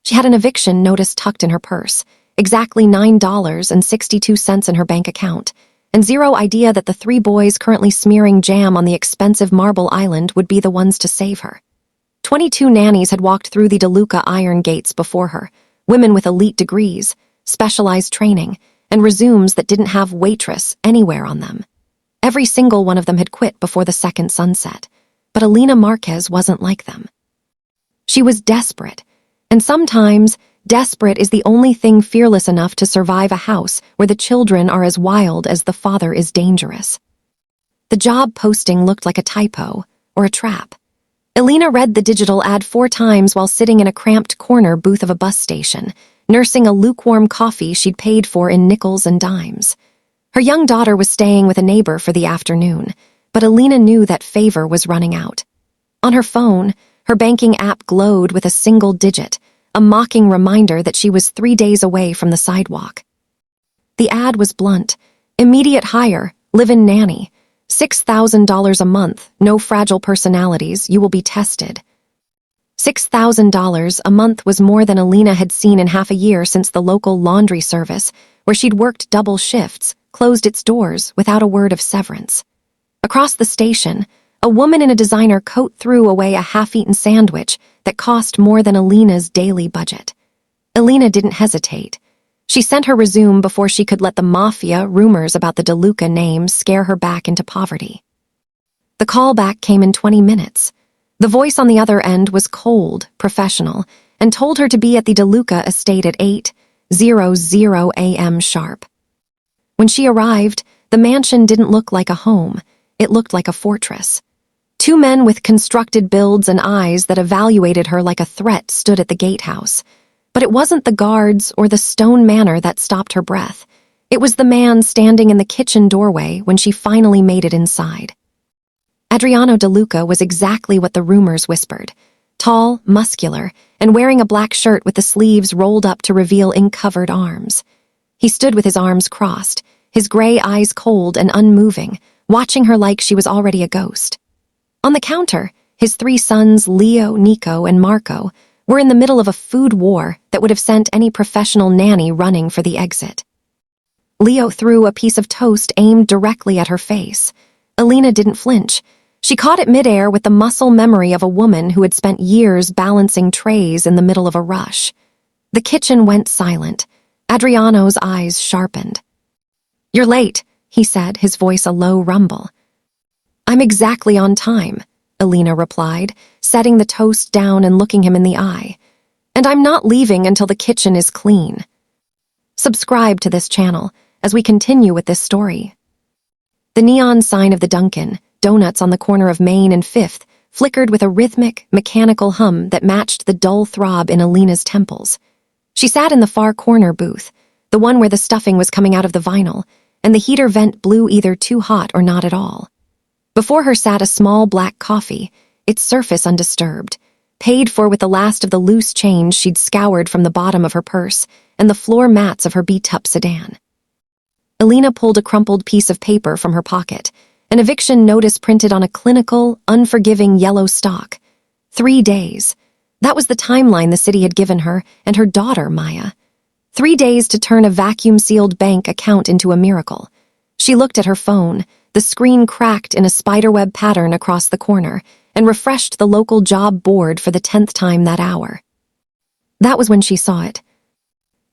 She had an eviction notice tucked in her purse, exactly $9.62 in her bank account, and zero idea that the three boys currently smearing jam on the expensive marble island would be the ones to save her. 22 nannies had walked through the DeLuca iron gates before her, women with elite degrees, specialized training, and resumes that didn't have waitress anywhere on them. Every single one of them had quit before the second sunset, but Elena Marquez wasn't like them. She was desperate, and sometimes desperate is the only thing fearless enough to survive a house where the children are as wild as the father is dangerous. The job posting looked like a typo or a trap. Elena read the digital ad 4 times while sitting in a cramped corner booth of a bus station, nursing a lukewarm coffee she'd paid for in nickels and dimes. Her young daughter was staying with a neighbor for the afternoon, but Elena knew that favor was running out. On her phone, her banking app glowed with a single digit, a mocking reminder that she was 3 days away from the sidewalk. The ad was blunt: immediate hire, live-in nanny, $6,000 a month, no fragile personalities, you will be tested. $6,000 a month was more than Elena had seen in half a year since the local laundry service, where she'd worked double shifts, closed its doors without a word of severance. Across the station, a woman in a designer coat threw away a half-eaten sandwich that cost more than Elena's daily budget. Elena didn't hesitate. She sent her resume before she could let the Mafia rumors about the DeLuca name scare her back into poverty. The callback came in 20 minutes. The voice on the other end was cold, professional, and told her to be at the DeLuca estate at 8:00 a.m. sharp. When she arrived, the mansion didn't look like a home. It looked like a fortress. 2 men with constructed builds and eyes that evaluated her like a threat stood at the gatehouse. But it wasn't the guards or the stone manor that stopped her breath. It was the man standing in the kitchen doorway when she finally made it inside. Adriano DeLuca was exactly what the rumors whispered: tall, muscular, and wearing a black shirt with the sleeves rolled up to reveal ink-covered arms. He stood with his arms crossed, his gray eyes cold and unmoving, watching her like she was already a ghost. On the counter, his 3 sons, Leo, Nico, and Marco, were in the middle of a food war that would have sent any professional nanny running for the exit. Leo threw a piece of toast aimed directly at her face. Elena didn't flinch. She caught it midair with the muscle memory of a woman who had spent years balancing trays in the middle of a rush. The kitchen went silent. Adriano's eyes sharpened. "You're late," he said, his voice a low rumble. "I'm exactly on time," Elena replied, setting the toast down and looking him in the eye. "And I'm not leaving until the kitchen is clean." Subscribe to this channel as we continue with this story. The neon sign of the Dunkin' Donuts on the corner of Main and 5th flickered with a rhythmic, mechanical hum that matched the dull throb in Elena's temples. She sat in the far corner booth, the one where the stuffing was coming out of the vinyl, and the heater vent blew either too hot or not at all. Before her sat a small black coffee, its surface undisturbed, paid for with the last of the loose change she'd scoured from the bottom of her purse and the floor mats of her beat-up sedan. Elena pulled a crumpled piece of paper from her pocket, an eviction notice printed on a clinical, unforgiving yellow stock. 3 days. That was the timeline the city had given her and her daughter, Maya. 3 days to turn a vacuum-sealed bank account into a miracle. She looked at her phone, the screen cracked in a spiderweb pattern across the corner, and refreshed the local job board for the 10th time that hour. That was when she saw it.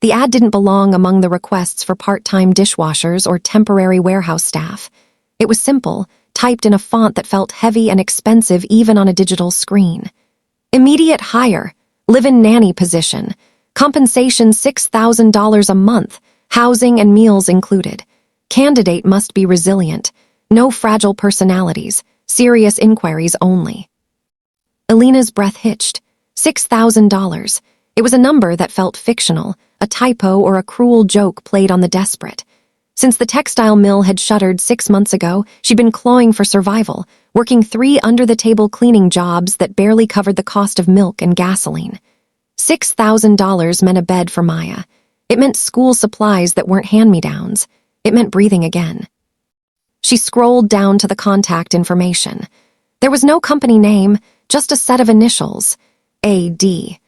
The ad didn't belong among the requests for part-time dishwashers or temporary warehouse staff. It was simple, typed in a font that felt heavy and expensive even on a digital screen. Immediate hire, live-in nanny position, compensation $6,000 a month, housing and meals included. Candidate must be resilient, no fragile personalities, serious inquiries only. Elena's breath hitched. $6,000. It was a number that felt fictional, a typo or a cruel joke played on the desperate. Since the textile mill had shuttered 6 months ago, she'd been clawing for survival, working 3 under-the-table cleaning jobs that barely covered the cost of milk and gasoline. $6,000 meant a bed for Maya. It meant school supplies that weren't hand-me-downs. It meant breathing again. She scrolled down to the contact information. There was no company name, just a set of initials. A.D.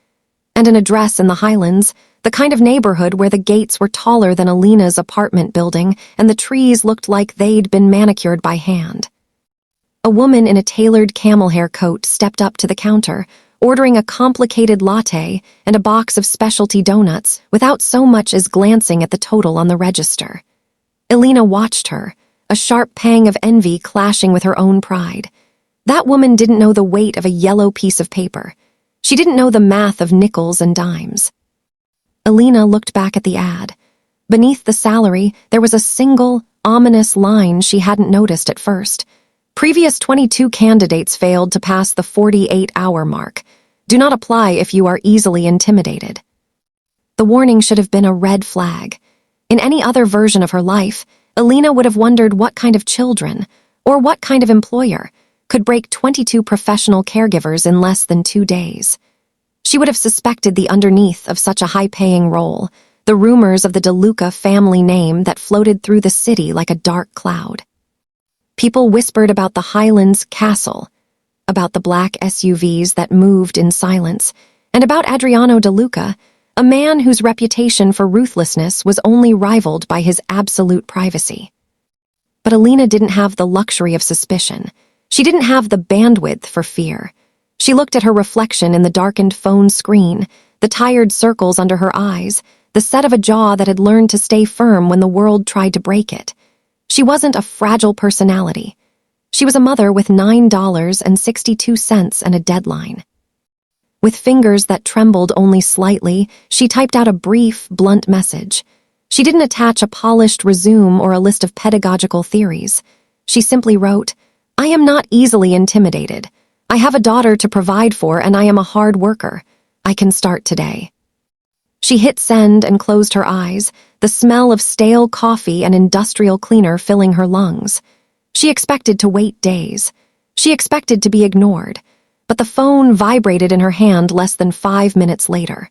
and an address in the Highlands, the kind of neighborhood where the gates were taller than Elena's apartment building and the trees looked like they'd been manicured by hand. A woman in a tailored camel hair coat stepped up to the counter, ordering a complicated latte and a box of specialty donuts without so much as glancing at the total on the register. Elena watched her, a sharp pang of envy clashing with her own pride. That woman didn't know the weight of a yellow piece of paper. She didn't know the math of nickels and dimes. Elena looked back at the ad. Beneath the salary, there was a single, ominous line she hadn't noticed at first. Previous 22 candidates failed to pass the 48-hour mark. Do not apply if you are easily intimidated. The warning should have been a red flag. In any other version of her life, Elena would have wondered what kind of children, or what kind of employer, could break 22 professional caregivers in less than 2 days. She would have suspected the underneath of such a high-paying role, the rumors of the DeLuca family name that floated through the city like a dark cloud. People whispered about the Highlands Castle, about the black SUVs that moved in silence, and about Adriano DeLuca, a man whose reputation for ruthlessness was only rivaled by his absolute privacy. But Elena didn't have the luxury of suspicion. She didn't have the bandwidth for fear. She looked at her reflection in the darkened phone screen, the tired circles under her eyes, the set of a jaw that had learned to stay firm when the world tried to break it. She wasn't a fragile personality. She was a mother with $9.62 and a deadline. With fingers that trembled only slightly, she typed out a brief, blunt message. She didn't attach a polished resume or a list of pedagogical theories. She simply wrote, "I am not easily intimidated. I have a daughter to provide for and I am a hard worker. I can start today." She hit send and closed her eyes, the smell of stale coffee and industrial cleaner filling her lungs. She expected to wait days. She expected to be ignored. But the phone vibrated in her hand less than 5 minutes later.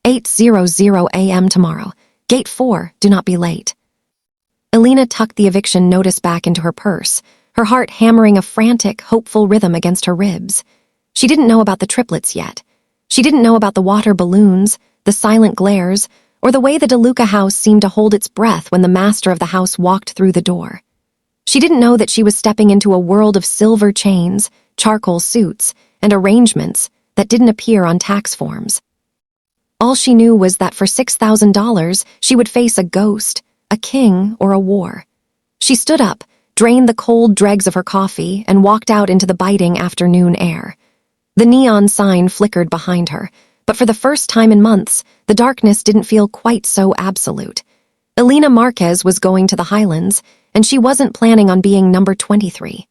8:00 a.m. tomorrow. Gate 4, do not be late. Elena tucked the eviction notice back into her purse, her heart hammering a frantic, hopeful rhythm against her ribs. She didn't know about the triplets yet. She didn't know about the water balloons, the silent glares, or the way the DeLuca house seemed to hold its breath when the master of the house walked through the door. She didn't know that she was stepping into a world of silver chains, charcoal suits, and arrangements that didn't appear on tax forms. All she knew was that for $6,000, she would face a ghost, a king, or a war. She stood up, drained the cold dregs of her coffee, and walked out into the biting afternoon air. The neon sign flickered behind her, but for the first time in months, the darkness didn't feel quite so absolute. Elena Marquez was going to the Highlands, and she wasn't planning on being number 23.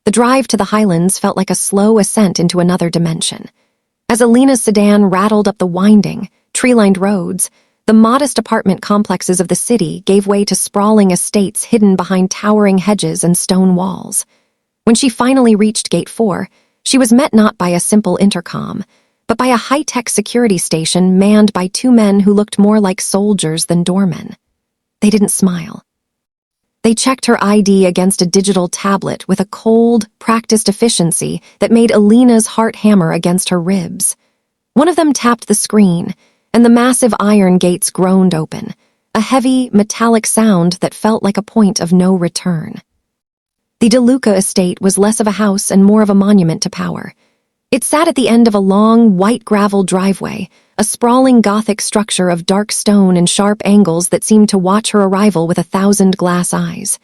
The drive to the Highlands felt like a slow ascent into another dimension. As Elena's sedan rattled up the winding, tree-lined roads, the modest apartment complexes of the city gave way to sprawling estates hidden behind towering hedges and stone walls. When she finally reached Gate 4, she was met not by a simple intercom, but by a high-tech security station manned by 2 men who looked more like soldiers than doormen. They didn't smile. They checked her ID against a digital tablet with a cold, practiced efficiency that made Elena's heart hammer against her ribs. One of them tapped the screen, and the massive iron gates groaned open, a heavy, metallic sound that felt like a point of no return. The DeLuca estate was less of a house and more of a monument to power. It sat at the end of a long, white gravel driveway, a sprawling Gothic structure of dark stone and sharp angles that seemed to watch her arrival with 1,000 glass eyes.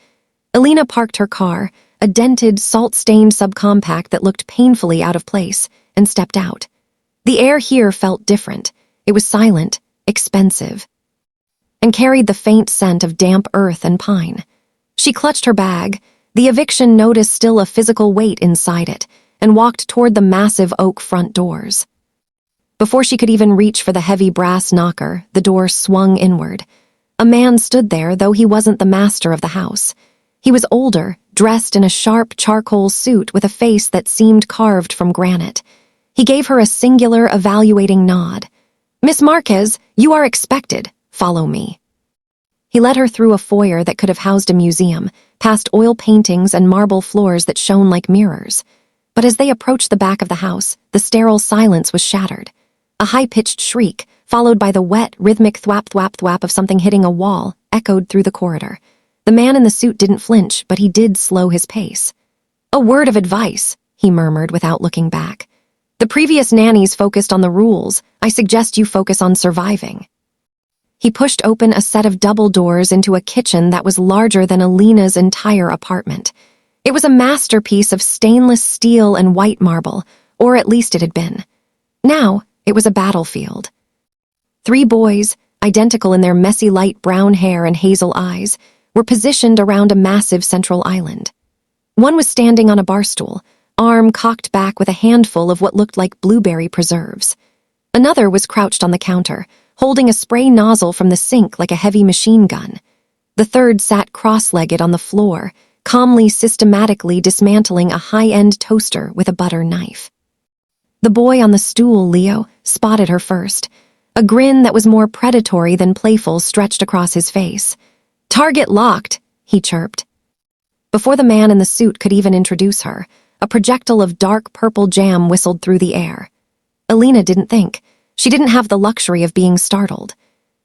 Elena parked her car, a dented, salt-stained subcompact that looked painfully out of place, and stepped out. The air here felt different. It was silent, expensive, and carried the faint scent of damp earth and pine. She clutched her bag, the eviction notice still a physical weight inside it, and walked toward the massive oak front doors. Before she could even reach for the heavy brass knocker, the door swung inward. A man stood there, though he wasn't the master of the house. He was older, dressed in a sharp charcoal suit with a face that seemed carved from granite. He gave her a singular, evaluating nod. "Miss Marquez, you are expected. Follow me." He led her through a foyer that could have housed a museum, past oil paintings and marble floors that shone like mirrors. But as they approached the back of the house, the sterile silence was shattered. A high-pitched shriek, followed by the wet, rhythmic thwap-thwap-thwap of something hitting a wall, echoed through the corridor. The man in the suit didn't flinch, but he did slow his pace. "A word of advice," he murmured without looking back. "The previous nannies focused on the rules. I suggest you focus on surviving." He pushed open a set of double doors into a kitchen that was larger than Elena's entire apartment. It was a masterpiece of stainless steel and white marble, or at least it had been. Now, it was a battlefield. 3 boys, identical in their messy light brown hair and hazel eyes, were positioned around a massive central island. One was standing on a bar stool, arm cocked back with a handful of what looked like blueberry preserves. Another was crouched on the counter, holding a spray nozzle from the sink like a heavy machine gun. The third sat cross-legged on the floor, calmly systematically dismantling a high-end toaster with a butter knife. The boy on the stool, Leo, spotted her first. A grin that was more predatory than playful stretched across his face. "Target locked," he chirped. Before the man in the suit could even introduce her, a projectile of dark purple jam whistled through the air. Elena didn't think. She didn't have the luxury of being startled.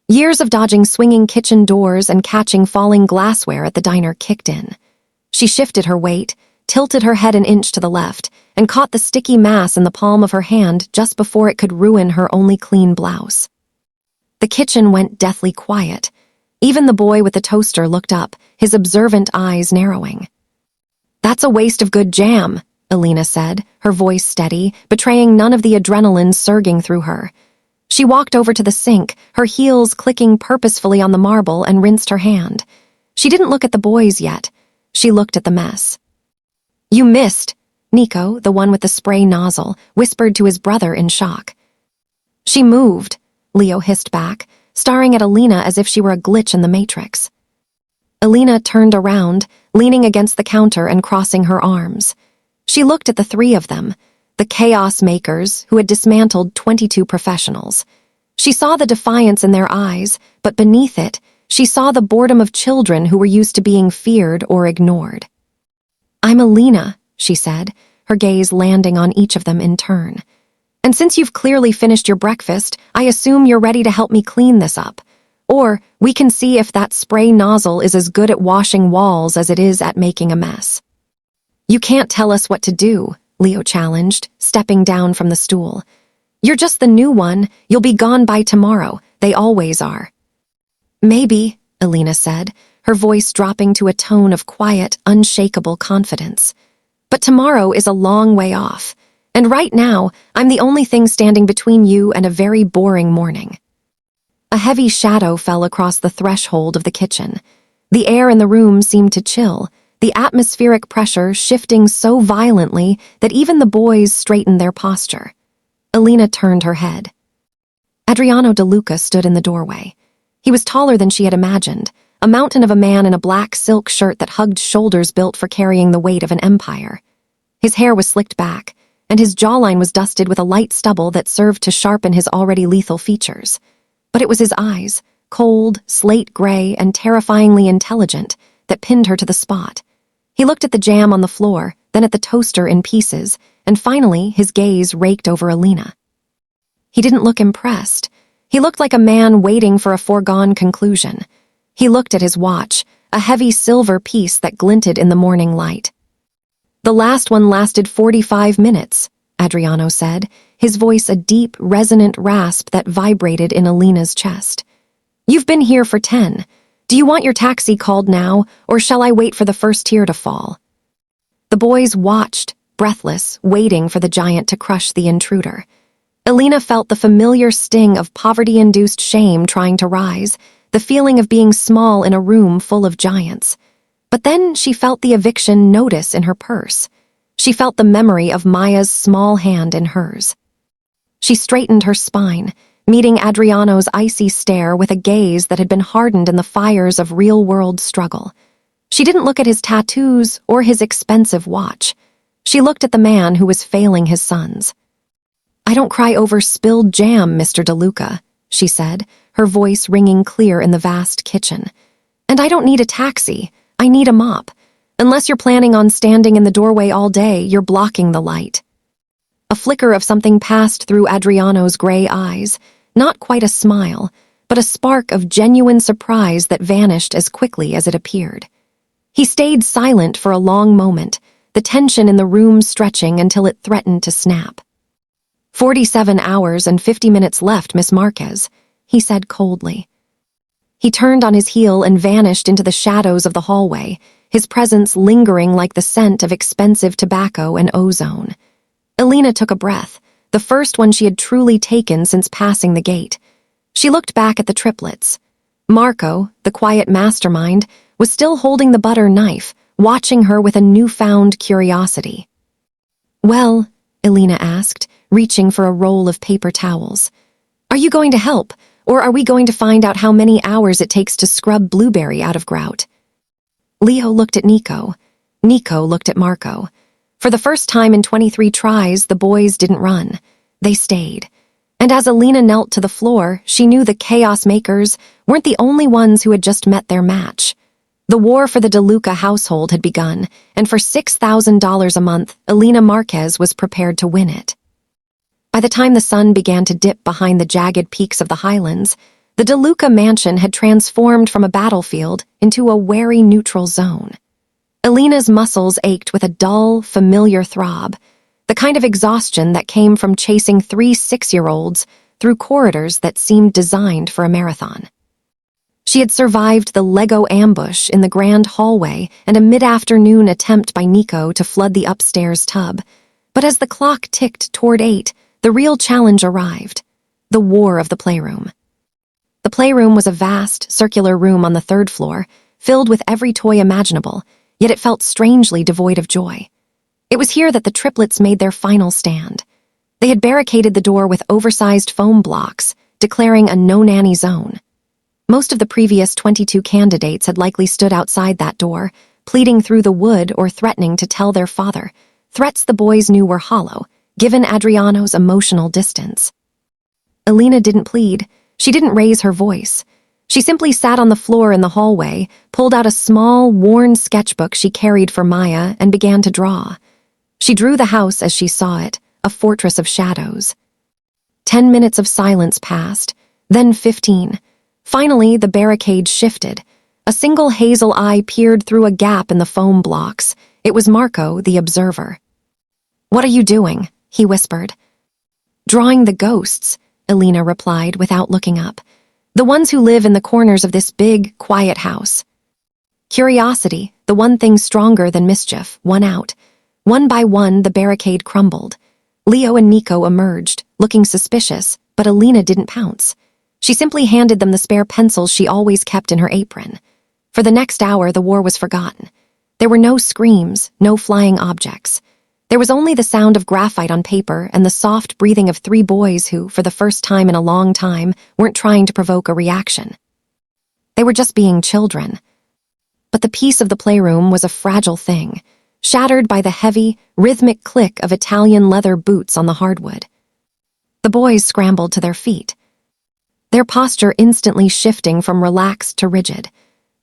Years of dodging swinging kitchen doors and catching falling glassware at the diner kicked in. She shifted her weight, tilted her head an inch to the left, and caught the sticky mass in the palm of her hand just before it could ruin her only clean blouse. The kitchen went deathly quiet. Even the boy with the toaster looked up, his observant eyes narrowing. "That's a waste of good jam," Elena said, her voice steady, betraying none of the adrenaline surging through her. She walked over to the sink, her heels clicking purposefully on the marble, and rinsed her hand. She didn't look at the boys yet. She looked at the mess. "You missed," Nico, the one with the spray nozzle, whispered to his brother in shock. "She moved," Leo hissed back, staring at Elena as if she were a glitch in the Matrix. Elena turned around, leaning against the counter and crossing her arms. She looked at the 3 of them, the chaos makers who had dismantled 22 professionals. She saw the defiance in their eyes, but beneath it, she saw the boredom of children who were used to being feared or ignored. "I'm Elena," she said, her gaze landing on each of them in turn. "And since you've clearly finished your breakfast, I assume you're ready to help me clean this up. Or we can see if that spray nozzle is as good at washing walls as it is at making a mess." "You can't tell us what to do," Leo challenged, stepping down from the stool. "You're just the new one. You'll be gone by tomorrow. They always are." "Maybe," Elena said, her voice dropping to a tone of quiet, unshakable confidence. "But tomorrow is a long way off. And right now, I'm the only thing standing between you and a very boring morning." A heavy shadow fell across the threshold of the kitchen. The air in the room seemed to chill, the atmospheric pressure shifting so violently that even the boys straightened their posture. Elena turned her head. Adriano DeLuca stood in the doorway. He was taller than she had imagined, a mountain of a man in a black silk shirt that hugged shoulders built for carrying the weight of an empire. His hair was slicked back, and his jawline was dusted with a light stubble that served to sharpen his already lethal features. But it was his eyes, cold, slate gray, and terrifyingly intelligent, that pinned her to the spot. He looked at the jam on the floor, then at the toaster in pieces, and finally his gaze raked over Elena. He didn't look impressed. He looked like a man waiting for a foregone conclusion. He looked at his watch, a heavy silver piece that glinted in the morning light. "The last one lasted 45 minutes, Adriano said, his voice a deep, resonant rasp that vibrated in Elena's chest. "You've been here for 10. Do you want your taxi called now, or shall I wait for the first tear to fall?" The boys watched, breathless, waiting for the giant to crush the intruder. Elena felt the familiar sting of poverty-induced shame trying to rise, the feeling of being small in a room full of giants. But then she felt the eviction notice in her purse. She felt the memory of Maya's small hand in hers. She straightened her spine, meeting Adriano's icy stare with a gaze that had been hardened in the fires of real-world struggle. She didn't look at his tattoos or his expensive watch. She looked at the man who was failing his sons. "I don't cry over spilled jam, Mr. DeLuca," she said, her voice ringing clear in the vast kitchen. "And I don't need a taxi. I need a mop. Unless you're planning on standing in the doorway all day, you're blocking the light." A flicker of something passed through Adriano's gray eyes, not quite a smile, but a spark of genuine surprise that vanished as quickly as it appeared. He stayed silent for a long moment, the tension in the room stretching until it threatened to snap. 47 hours and 50 minutes left, Miss Marquez, he said coldly. He turned on his heel and vanished into the shadows of the hallway, his presence lingering like the scent of expensive tobacco and ozone. Elena took a breath, the first one she had truly taken since passing the gate. She looked back at the triplets. Marco, the quiet mastermind, was still holding the butter knife, watching her with a newfound curiosity. "Well," Elena asked, reaching for a roll of paper towels. "Are you going to help, or are we going to find out how many hours it takes to scrub Blueberry out of grout?" Leo looked at Nico. Nico looked at Marco. For the first time in 23 tries, the boys didn't run. They stayed. And as Elena knelt to the floor, she knew the chaos makers weren't the only ones who had just met their match. The war for the DeLuca household had begun, and for $6,000 a month, Elena Marquez was prepared to win it. By the time the sun began to dip behind the jagged peaks of the highlands, the DeLuca mansion had transformed from a battlefield into a wary neutral zone. Elena's muscles ached with a dull, familiar throb, the kind of exhaustion that came from chasing 3 6-year-olds through corridors that seemed designed for a marathon. She had survived the Lego ambush in the grand hallway and a mid-afternoon attempt by Nico to flood the upstairs tub, but as the clock ticked toward 8, the real challenge arrived: the war of the playroom. The playroom was a vast, circular room on the 3rd floor, filled with every toy imaginable, yet it felt strangely devoid of joy. It was here that the triplets made their final stand. They had barricaded the door with oversized foam blocks, declaring a no-nanny zone. Most of the previous 22 candidates had likely stood outside that door, pleading through the wood or threatening to tell their father, threats the boys knew were hollow, given Adriano's emotional distance. Elena didn't plead. She didn't raise her voice. She simply sat on the floor in the hallway, pulled out a small, worn sketchbook she carried for Maya, and began to draw. She drew the house as she saw it, a fortress of shadows. 10 minutes of silence passed, then 15. Finally, the barricade shifted. A single hazel eye peered through a gap in the foam blocks. It was Marco, the observer. "What are you doing?" he whispered. "Drawing the ghosts," Elena replied without looking up. "The ones who live in the corners of this big, quiet house." Curiosity, the one thing stronger than mischief, won out. One by one, the barricade crumbled. Leo and Nico emerged, looking suspicious, but Elena didn't pounce. She simply handed them the spare pencils she always kept in her apron. For the next hour, the war was forgotten. There were no screams, no flying objects. There was only the sound of graphite on paper and the soft breathing of 3 boys who, for the first time in a long time, weren't trying to provoke a reaction. They were just being children. But the peace of the playroom was a fragile thing, shattered by the heavy, rhythmic click of Italian leather boots on the hardwood. The boys scrambled to their feet, their posture instantly shifting from relaxed to rigid.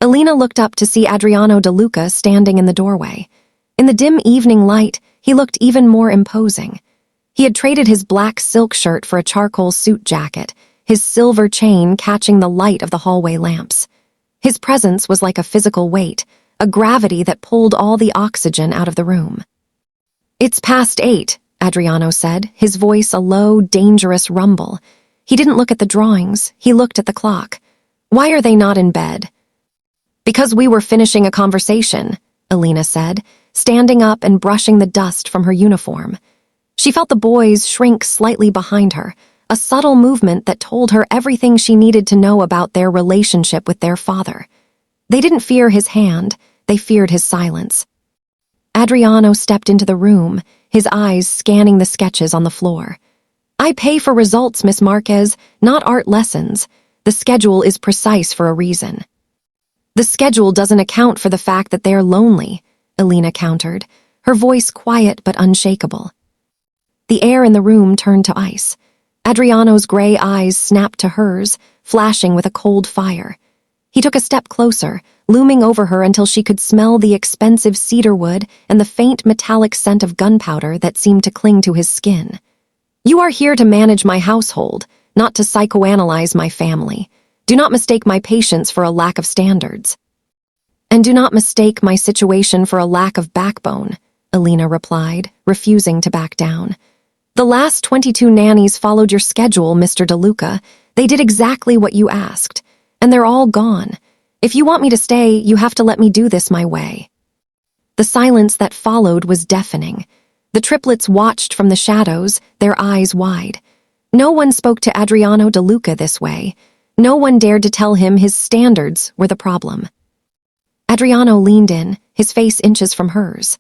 Elena looked up to see Adriano DeLuca standing in the doorway. In the dim evening light, he looked even more imposing. He had traded his black silk shirt for a charcoal suit jacket, his silver chain catching the light of the hallway lamps. His presence was like a physical weight, a gravity that pulled all the oxygen out of the room. "It's past 8, Adriano said, his voice a low, dangerous rumble. He didn't look at the drawings, he looked at the clock. "Why are they not in bed?" "Because we were finishing a conversation," Elena said, standing up and brushing the dust from her uniform. She felt the boys shrink slightly behind her, a subtle movement that told her everything she needed to know about their relationship with their father. They didn't fear his hand, they feared his silence. Adriano stepped into the room, his eyes scanning the sketches on the floor. "I pay for results, Miss Marquez, not art lessons. The schedule is precise for a reason." "The schedule doesn't account for the fact that they're lonely," Elena countered, her voice quiet but unshakable. The air in the room turned to ice. Adriano's gray eyes snapped to hers, flashing with a cold fire. He took a step closer, looming over her until she could smell the expensive cedar wood and the faint metallic scent of gunpowder that seemed to cling to his skin. "You are here to manage my household, not to psychoanalyze my family. Do not mistake my patience for a lack of standards." "And do not mistake my situation for a lack of backbone," Elena replied, refusing to back down. "The last 22 nannies followed your schedule, Mr. DeLuca. They did exactly what you asked, and they're all gone. If you want me to stay, you have to let me do this my way." The silence that followed was deafening. The triplets watched from the shadows, their eyes wide. No one spoke to Adriano DeLuca this way. No one dared to tell him his standards were the problem. Adriano leaned in, his face inches from hers.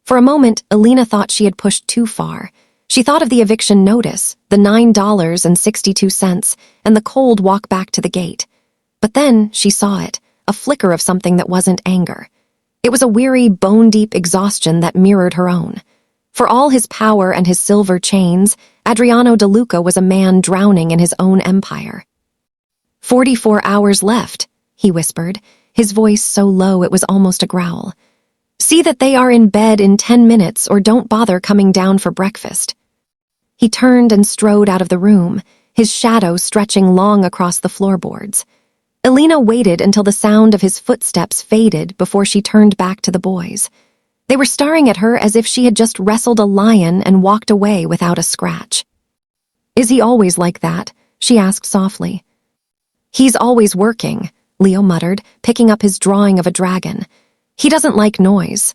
For a moment, Elena thought she had pushed too far. She thought of the eviction notice, the $9.62, and the cold walk back to the gate. But then she saw it, a flicker of something that wasn't anger. It was a weary, bone-deep exhaustion that mirrored her own. For all his power and his silver chains, Adriano DeLuca was a man drowning in his own empire. 44 hours left, he whispered, his voice so low it was almost a growl. "See that they are in bed in 10 minutes or don't bother coming down for breakfast." He turned and strode out of the room, his shadow stretching long across the floorboards. Elena waited until the sound of his footsteps faded before she turned back to the boys. They were staring at her as if she had just wrestled a lion and walked away without a scratch. "Is he always like that?" she asked softly. "He's always working," Leo muttered, picking up his drawing of a dragon. "He doesn't like noise."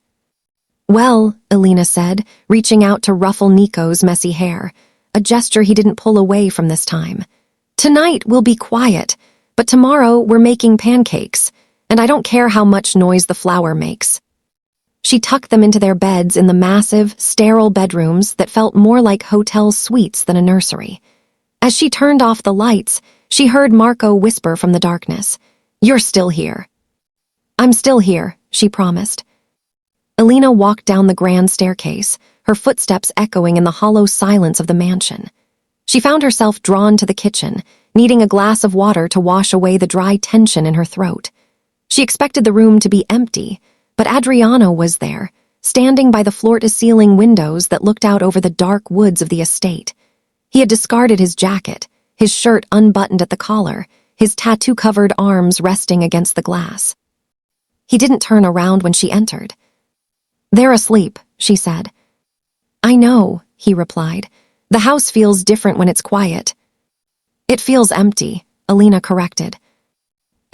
"Well," Elena said, reaching out to ruffle Nico's messy hair, a gesture he didn't pull away from this time. "Tonight we'll be quiet, but tomorrow we're making pancakes, and I don't care how much noise the flour makes." She tucked them into their beds in the massive, sterile bedrooms that felt more like hotel suites than a nursery. As she turned off the lights, she heard Marco whisper from the darkness, "You're still here." "I'm still here," she promised. Elena walked down the grand staircase, her footsteps echoing in the hollow silence of the mansion. She found herself drawn to the kitchen, needing a glass of water to wash away the dry tension in her throat. She expected the room to be empty, but Adriano was there, standing by the floor-to-ceiling windows that looked out over the dark woods of the estate. He had discarded his jacket, his shirt unbuttoned at the collar, his tattoo-covered arms resting against the glass. He didn't turn around when she entered. "They're asleep," she said. "I know," he replied. "The house feels different when it's quiet." "It feels empty," Elena corrected.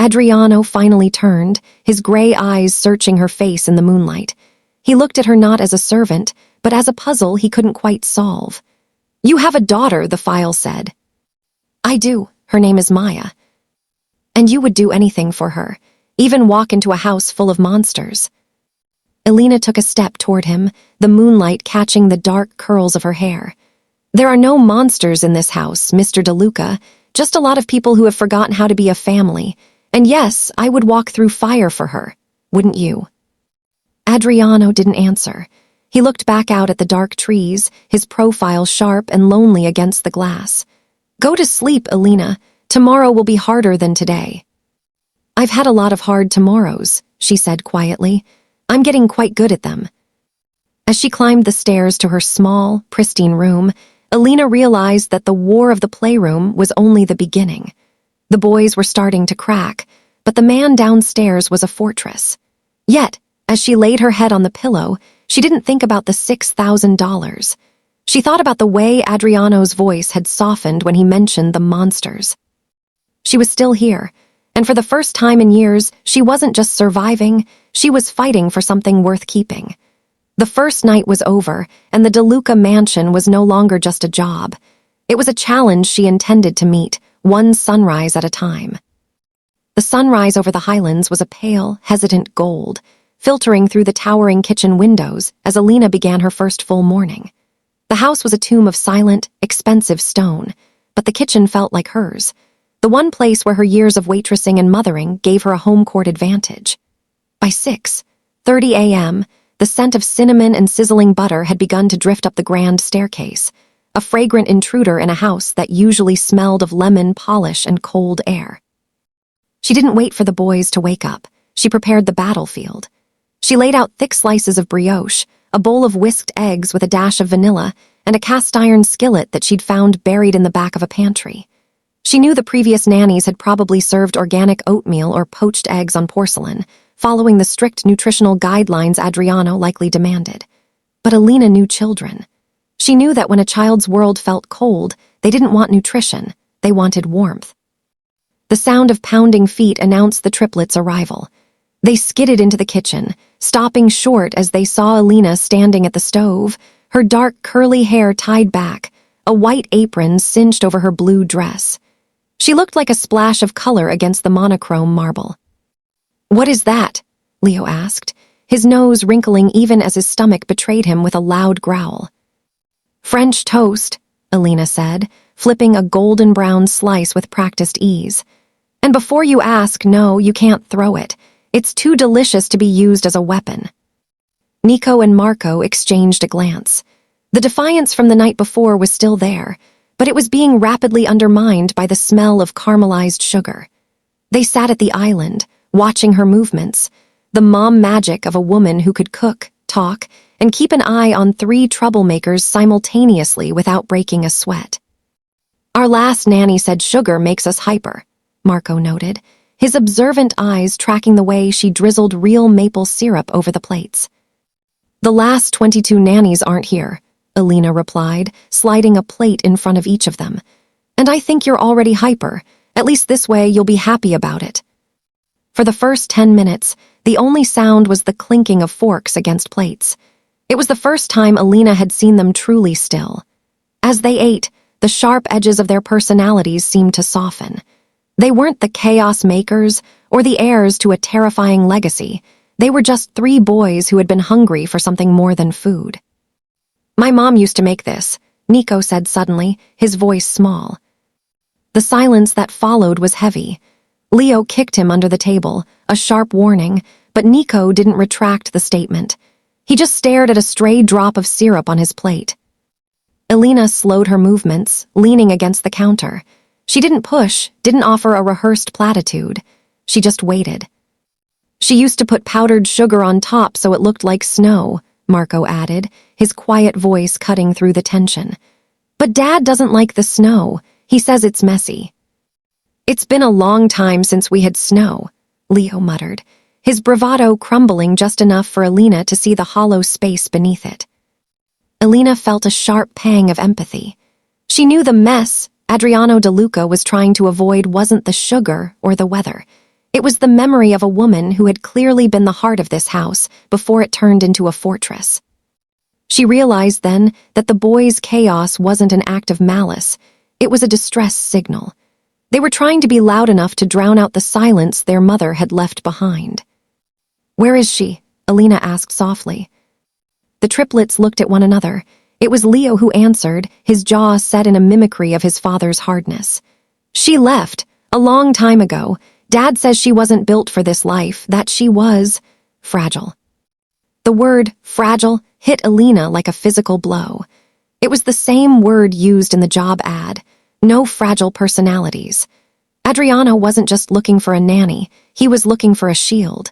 Adriano finally turned, his gray eyes searching her face in the moonlight. He looked at her not as a servant, but as a puzzle he couldn't quite solve. "You have a daughter," the file said. "I do. Her name is Maya." "And you would do anything for her, even walk into a house full of monsters." Elena took a step toward him, the moonlight catching the dark curls of her hair. "There are no monsters in this house, Mr. DeLuca, just a lot of people who have forgotten how to be a family. And yes, I would walk through fire for her. Wouldn't you?" Adriano didn't answer. He looked back out at the dark trees, his profile sharp and lonely against the glass. "Go to sleep, Elena. Tomorrow will be harder than today." "I've had a lot of hard tomorrows," she said quietly. "I'm getting quite good at them." As she climbed the stairs to her small, pristine room, Elena realized that the war of the playroom was only the beginning. The boys were starting to crack, but the man downstairs was a fortress. Yet, as she laid her head on the pillow, she didn't think about the $6,000. She thought about the way Adriano's voice had softened when he mentioned the monsters. She was still here, and for the first time in years, she wasn't just surviving, she was fighting for something worth keeping. The first night was over, and the DeLuca mansion was no longer just a job. It was a challenge she intended to meet, one sunrise at a time. The sunrise over the highlands was a pale, hesitant gold, filtering through the towering kitchen windows as Elena began her first full morning. The house was a tomb of silent, expensive stone, but the kitchen felt like hers, the one place where her years of waitressing and mothering gave her a home-court advantage. By 6:30 a.m., the scent of cinnamon and sizzling butter had begun to drift up the grand staircase, a fragrant intruder in a house that usually smelled of lemon polish and cold air. She didn't wait for the boys to wake up. She prepared the battlefield. She laid out thick slices of brioche, a bowl of whisked eggs with a dash of vanilla, and a cast-iron skillet that she'd found buried in the back of a pantry. She knew the previous nannies had probably served organic oatmeal or poached eggs on porcelain, following the strict nutritional guidelines Adriano likely demanded. But Elena knew children. She knew that when a child's world felt cold, they didn't want nutrition, they wanted warmth. The sound of pounding feet announced the triplets' arrival. They skidded into the kitchen, stopping short as they saw Elena standing at the stove, her dark curly hair tied back, a white apron cinched over her blue dress. She looked like a splash of color against the monochrome marble. "What is that?" Leo asked, his nose wrinkling even as his stomach betrayed him with a loud growl. "French toast," Elena said, flipping a golden-brown slice with practiced ease. "And before you ask, no, you can't throw it. It's too delicious to be used as a weapon." Nico and Marco exchanged a glance. The defiance from the night before was still there, but it was being rapidly undermined by the smell of caramelized sugar. They sat at the island, watching her movements, the mom magic of a woman who could cook, talk, and keep an eye on 3 troublemakers simultaneously without breaking a sweat. "Our last nanny said sugar makes us hyper," Marco noted, his observant eyes tracking the way she drizzled real maple syrup over the plates. "The last 22 nannies aren't here," Elena replied, sliding a plate in front of each of them. "And I think you're already hyper. At least this way you'll be happy about it." For the first 10 minutes, the only sound was the clinking of forks against plates. It was the first time Elena had seen them truly still. As they ate, the sharp edges of their personalities seemed to soften. They weren't the chaos makers or the heirs to a terrifying legacy. They were just 3 boys who had been hungry for something more than food. "My mom used to make this," Nico said suddenly, his voice small. The silence that followed was heavy. Leo kicked him under the table, a sharp warning, but Nico didn't retract the statement. He just stared at a stray drop of syrup on his plate. Elena slowed her movements, leaning against the counter. She didn't push, didn't offer a rehearsed platitude. She just waited. "She used to put powdered sugar on top so it looked like snow," Marco added, his quiet voice cutting through the tension. "But Dad doesn't like the snow. He says it's messy." "It's been a long time since we had snow," Leo muttered, his bravado crumbling just enough for Elena to see the hollow space beneath it. Elena felt a sharp pang of empathy. She knew the mess Adriano DeLuca was trying to avoid wasn't the sugar or the weather. It was the memory of a woman who had clearly been the heart of this house before it turned into a fortress. She realized then that the boys' chaos wasn't an act of malice. It was a distress signal. They were trying to be loud enough to drown out the silence their mother had left behind. "Where is she?" Elena asked softly. The triplets looked at one another. It was Leo who answered, his jaw set in a mimicry of his father's hardness. "She left, a long time ago. Dad says she wasn't built for this life, that she was fragile." The word fragile hit Elena like a physical blow. It was the same word used in the job ad. No fragile personalities. Adriano wasn't just looking for a nanny, he was looking for a shield.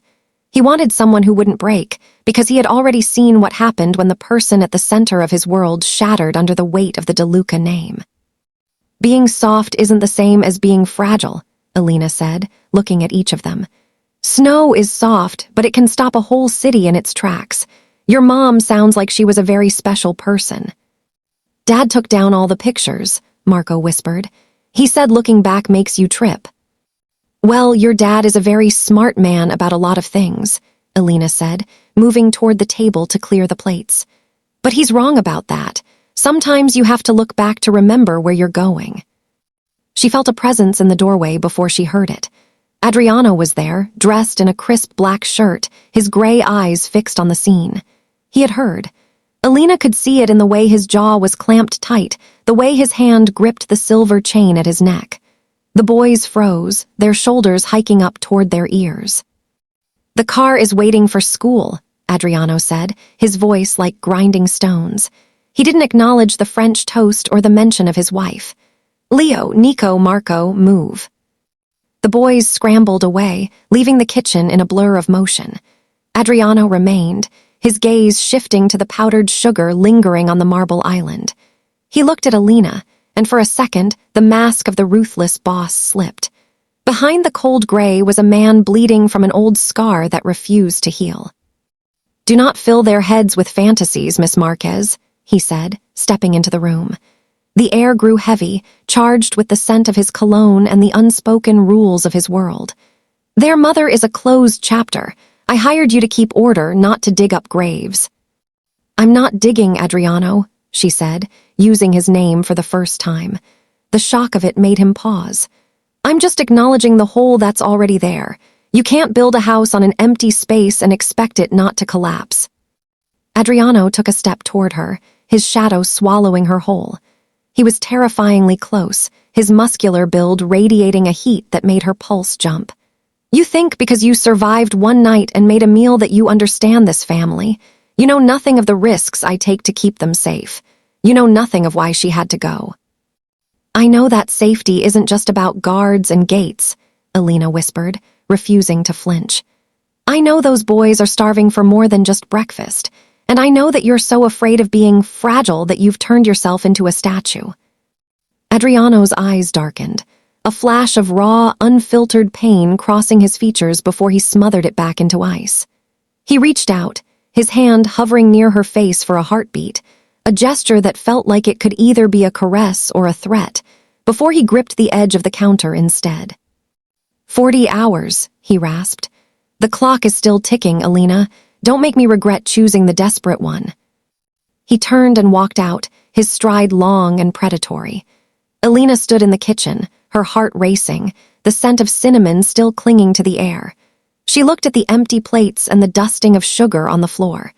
He wanted someone who wouldn't break, because he had already seen what happened when the person at the center of his world shattered under the weight of the DeLuca name. "Being soft isn't the same as being fragile," Elena said, looking at each of them. "Snow is soft, but it can stop a whole city in its tracks. Your mom sounds like she was a very special person." "Dad took down all the pictures," Marco whispered. "He said looking back makes you trip." "Well, your dad is a very smart man about a lot of things," Elena said, moving toward the table to clear the plates. "But he's wrong about that. Sometimes you have to look back to remember where you're going." She felt a presence in the doorway before she heard it. Adriano was there, dressed in a crisp black shirt, his gray eyes fixed on the scene. He had heard. Elena could see it in the way his jaw was clamped tight, the way his hand gripped the silver chain at his neck. The boys froze, their shoulders hiking up toward their ears. "The car is waiting for school," Adriano said, his voice like grinding stones. He didn't acknowledge the French toast or the mention of his wife. "Leo, Nico, Marco, move." The boys scrambled away, leaving the kitchen in a blur of motion. Adriano remained, his gaze shifting to the powdered sugar lingering on the marble island. He looked at Elena, and for a second, the mask of the ruthless boss slipped. Behind the cold gray was a man bleeding from an old scar that refused to heal. "Do not fill their heads with fantasies, Miss Marquez," he said, stepping into the room. The air grew heavy, charged with the scent of his cologne and the unspoken rules of his world. "Their mother is a closed chapter. I hired you to keep order, not to dig up graves." "I'm not digging, Adriano," she said, using his name for the first time. The shock of it made him pause. "I'm just acknowledging the hole that's already there. You can't build a house on an empty space and expect it not to collapse." Adriano took a step toward her, his shadow swallowing her whole. He was terrifyingly close, his muscular build radiating a heat that made her pulse jump. "You think because you survived one night and made a meal that you understand this family. You know nothing of the risks I take to keep them safe. You know nothing of why she had to go." "I know that safety isn't just about guards and gates," Elena whispered, refusing to flinch. "I know those boys are starving for more than just breakfast, and I know that you're so afraid of being fragile that you've turned yourself into a statue." Adriano's eyes darkened, a flash of raw, unfiltered pain crossing his features before he smothered it back into ice. He reached out, his hand hovering near her face for a heartbeat, a gesture that felt like it could either be a caress or a threat, before he gripped the edge of the counter instead. 40 hours, he rasped. "The clock is still ticking, Elena. Don't make me regret choosing the desperate one." He turned and walked out, his stride long and predatory. Elena stood in the kitchen, her heart racing, the scent of cinnamon still clinging to the air. She looked at the empty plates and the dusting of sugar on the floor.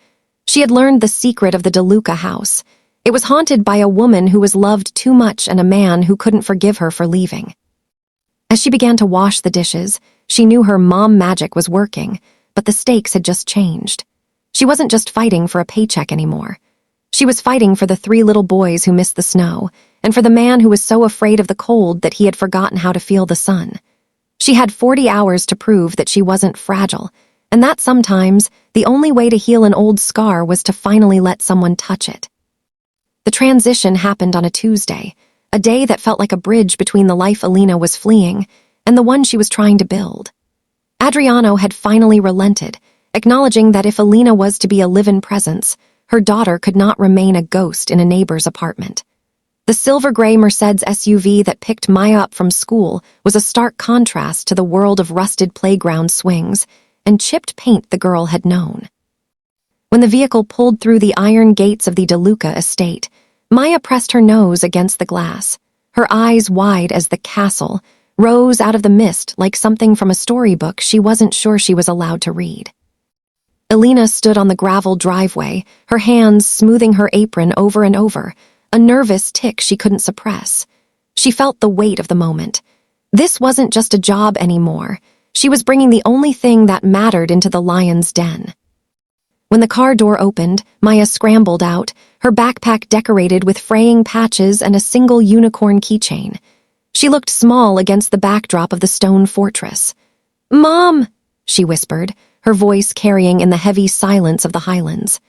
She had learned the secret of the DeLuca house. It was haunted by a woman who was loved too much and a man who couldn't forgive her for leaving. As she began to wash the dishes, she knew her mom magic was working, but the stakes had just changed. She wasn't just fighting for a paycheck anymore. She was fighting for the 3 little boys who missed the snow, and for the man who was so afraid of the cold that he had forgotten how to feel the sun. She had 40 hours to prove that she wasn't fragile, and that sometimes the only way to heal an old scar was to finally let someone touch it. The transition happened on a Tuesday, a day that felt like a bridge between the life Elena was fleeing and the one she was trying to build. Adriano had finally relented, acknowledging that if Elena was to be a live-in presence, her daughter could not remain a ghost in a neighbor's apartment. The silver-gray Mercedes SUV that picked Maya up from school was a stark contrast to the world of rusted playground swings and chipped paint the girl had known. When the vehicle pulled through the iron gates of the DeLuca estate, Maya pressed her nose against the glass, her eyes wide as the castle rose out of the mist like something from a storybook she wasn't sure she was allowed to read. Elena stood on the gravel driveway, her hands smoothing her apron over and over, a nervous tick she couldn't suppress. She felt the weight of the moment. This wasn't just a job anymore. She was bringing the only thing that mattered into the lion's den. When the car door opened, Maya scrambled out, her backpack decorated with fraying patches and a single unicorn keychain. She looked small against the backdrop of the stone fortress. "Mom!" she whispered, her voice carrying in the heavy silence of the highlands.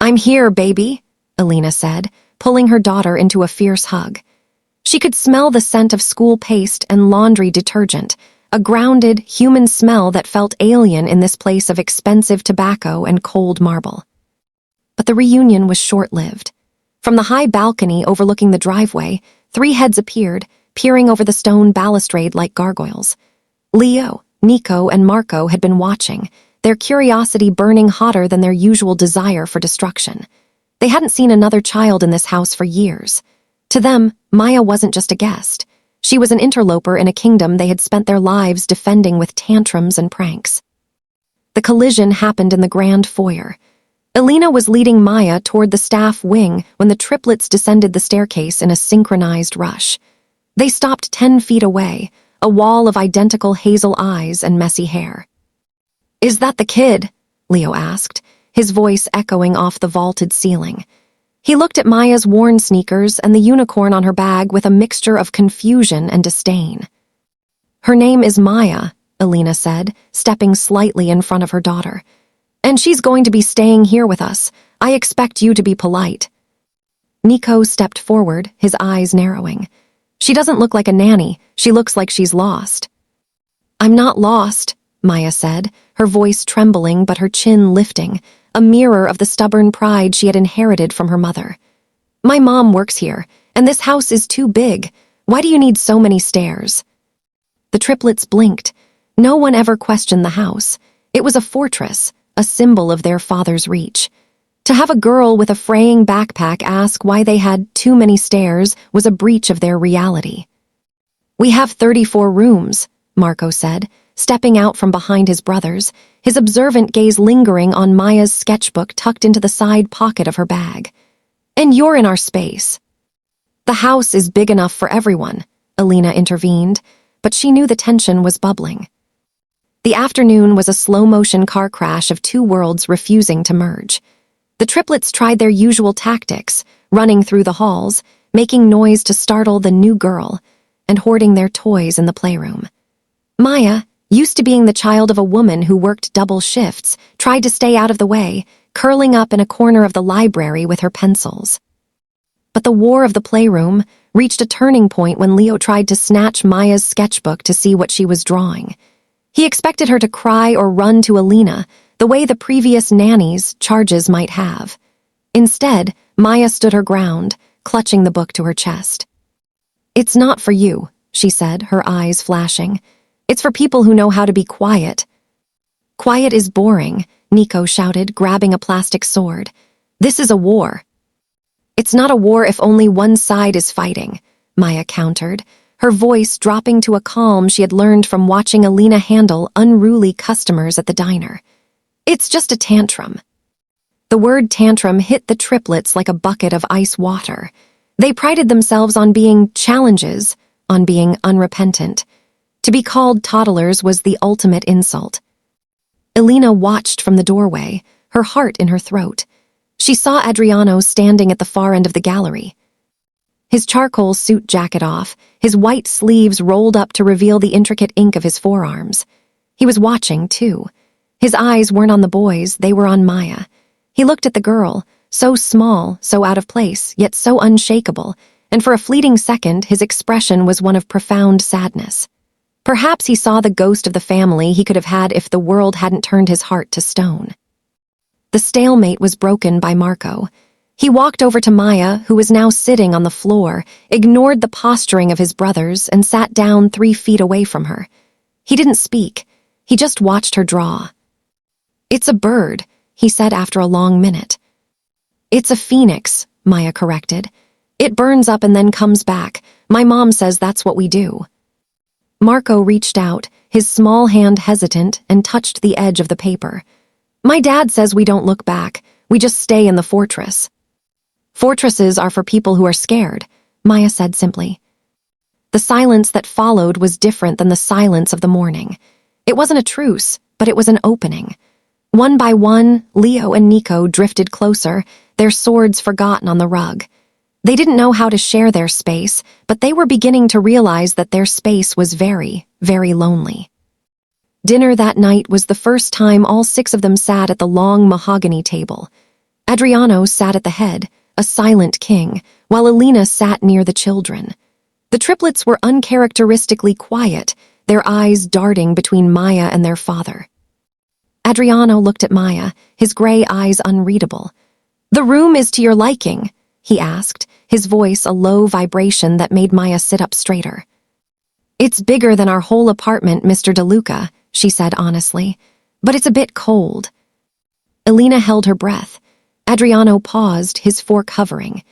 "I'm here, baby," Elena said, pulling her daughter into a fierce hug. She could smell the scent of school paste and laundry detergent, a grounded, human smell that felt alien in this place of expensive tobacco and cold marble. But the reunion was short-lived. From the high balcony overlooking the driveway, 3 heads appeared, peering over the stone balustrade like gargoyles. Leo, Nico, and Marco had been watching, their curiosity burning hotter than their usual desire for destruction. They hadn't seen another child in this house for years. To them, Maya wasn't just a guest. She was an interloper in a kingdom they had spent their lives defending with tantrums and pranks. The collision happened in the grand foyer. Elena was leading Maya toward the staff wing when the triplets descended the staircase in a synchronized rush. They stopped 10 feet away, a wall of identical hazel eyes and messy hair. "Is that the kid?" Leo asked, his voice echoing off the vaulted ceiling. He looked at Maya's worn sneakers and the unicorn on her bag with a mixture of confusion and disdain. Her name is Maya, Elena said, stepping slightly in front of her daughter. And she's going to be staying here with us. I expect you to be polite. Nico stepped forward, his eyes narrowing. She doesn't look like a nanny. She looks like she's lost. I'm not lost, Maya said, her voice trembling but her chin lifting, a mirror of the stubborn pride she had inherited from her mother. My mom works here, and this house is too big. Why do you need so many stairs? The triplets blinked. No one ever questioned the house. It was a fortress, a symbol of their father's reach. To have a girl with a fraying backpack ask why they had too many stairs was a breach of their reality. We have 34 rooms, Marco said, stepping out from behind his brothers, his observant gaze lingering on Maya's sketchbook tucked into the side pocket of her bag. And you're in our space. The house is big enough for everyone, Elena intervened, but she knew the tension was bubbling. The afternoon was a slow-motion car crash of two worlds refusing to merge. The triplets tried their usual tactics, running through the halls, making noise to startle the new girl, and hoarding their toys in the playroom. Maya, used to being the child of a woman who worked double shifts, tried to stay out of the way, curling up in a corner of the library with her pencils. But the war of the playroom reached a turning point when Leo tried to snatch Maya's sketchbook to see what she was drawing. He expected her to cry or run to Elena, the way the previous nannies' charges might have. Instead, Maya stood her ground, clutching the book to her chest. It's not for you, she said, her eyes flashing. It's for people who know how to be quiet. Quiet is boring, Nico shouted, grabbing a plastic sword. This is a war. It's not a war if only one side is fighting, Maya countered, her voice dropping to a calm she had learned from watching Elena handle unruly customers at the diner. It's just a tantrum. The word tantrum hit the triplets like a bucket of ice water. They prided themselves on being challenges, on being unrepentant. To be called toddlers was the ultimate insult. Elena watched from the doorway, her heart in her throat. She saw Adriano standing at the far end of the gallery. His charcoal suit jacket off, his white sleeves rolled up to reveal the intricate ink of his forearms. He was watching, too. His eyes weren't on the boys, they were on Maya. He looked at the girl, so small, so out of place, yet so unshakable, and for a fleeting second his expression was one of profound sadness. Perhaps he saw the ghost of the family he could have had if the world hadn't turned his heart to stone. The stalemate was broken by Marco. He walked over to Maya, who was now sitting on the floor, ignored the posturing of his brothers, and sat down 3 feet away from her. He didn't speak. He just watched her draw. It's a bird, he said after a long minute. It's a phoenix, Maya corrected. It burns up and then comes back. My mom says that's what we do. Marco reached out, his small hand hesitant, and touched the edge of the paper. My dad says we don't look back. We just stay in the fortress. Fortresses are for people who are scared, Maya said simply. The silence that followed was different than the silence of the morning. It wasn't a truce, but it was an opening. One by one, Leo and Nico drifted closer, their swords forgotten on the rug. They didn't know how to share their space, but they were beginning to realize that their space was very, very lonely. Dinner that night was the first time all 6 of them sat at the long mahogany table. Adriano sat at the head, a silent king, while Elena sat near the children. The triplets were uncharacteristically quiet, their eyes darting between Maya and their father. Adriano looked at Maya, his gray eyes unreadable. The room is to your liking, he asked, his voice a low vibration that made Maya sit up straighter. It's bigger than our whole apartment, Mr. DeLuca, she said honestly, but it's a bit cold. Elena held her breath. Adriano paused, his fork hovering.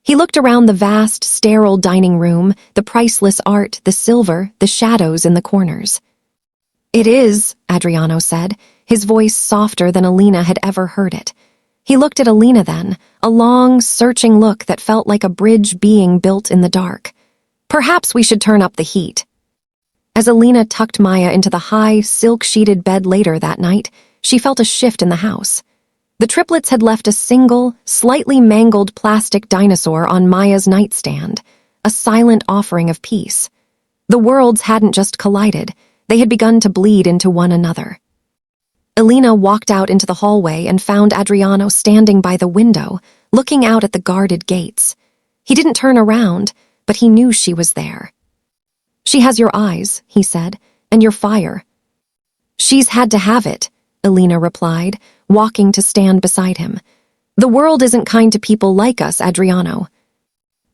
He looked around the vast, sterile dining room, the priceless art, the silver, the shadows in the corners. It is, Adriano said, his voice softer than Elena had ever heard it. He looked at Elena then, a long, searching look that felt like a bridge being built in the dark. Perhaps we should turn up the heat. As Elena tucked Maya into the high, silk-sheeted bed later that night, she felt a shift in the house. The triplets had left a single, slightly mangled plastic dinosaur on Maya's nightstand, a silent offering of peace. The worlds hadn't just collided, they had begun to bleed into one another. Elena walked out into the hallway and found Adriano standing by the window, looking out at the guarded gates. He didn't turn around, but he knew she was there. "She has your eyes," he said, "and your fire." "She's had to have it," Elena replied, walking to stand beside him. "The world isn't kind to people like us, Adriano."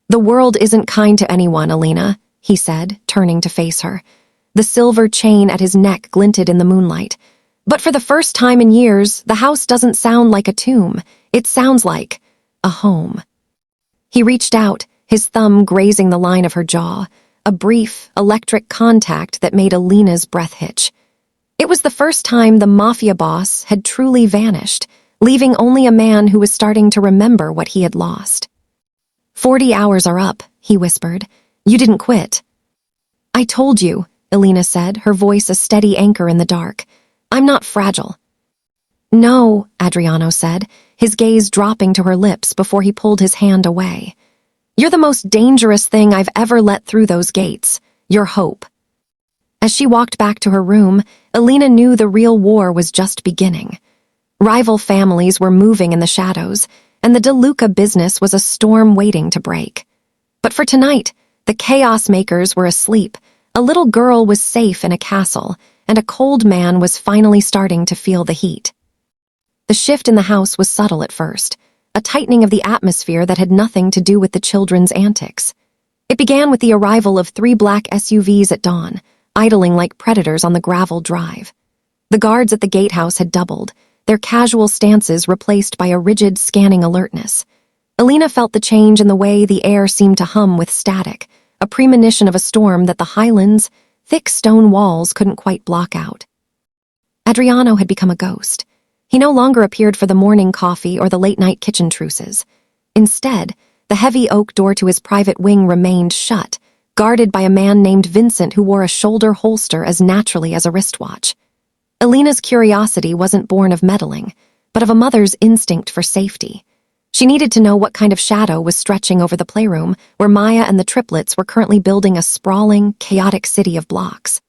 "The world isn't kind to anyone, Elena," he said, turning to face her. The silver chain at his neck glinted in the moonlight. "But for the first time in years, the house doesn't sound like a tomb. It sounds like a home." He reached out, his thumb grazing the line of her jaw, a brief, electric contact that made Elena's breath hitch. It was the first time the Mafia boss had truly vanished, leaving only a man who was starting to remember what he had lost. "40 hours are up," he whispered. "You didn't quit." "I told you," Elena said, her voice a steady anchor in the dark. "I'm not fragile." "No," Adriano said, his gaze dropping to her lips before he pulled his hand away. "You're the most dangerous thing I've ever let through those gates. Your hope." As she walked back to her room, Elena knew the real war was just beginning. Rival families were moving in the shadows, and the DeLuca business was a storm waiting to break. But for tonight, the chaos makers were asleep, a little girl was safe in a castle, and a cold man was finally starting to feel the heat. The shift in the house was subtle at first, a tightening of the atmosphere that had nothing to do with the children's antics. It began with the arrival of 3 black SUVs at dawn, idling like predators on the gravel drive. The guards at the gatehouse had doubled, their casual stances replaced by a rigid, scanning alertness. Elena felt the change in the way the air seemed to hum with static, a premonition of a storm that the highlands, thick stone walls couldn't quite block out. Adriano had become a ghost. He no longer appeared for the morning coffee or the late-night kitchen truces. Instead, the heavy oak door to his private wing remained shut, guarded by a man named Vincent who wore a shoulder holster as naturally as a wristwatch. Elena's curiosity wasn't born of meddling, but of a mother's instinct for safety. She needed to know what kind of shadow was stretching over the playroom, where Maya and the triplets were currently building a sprawling, chaotic city of blocks.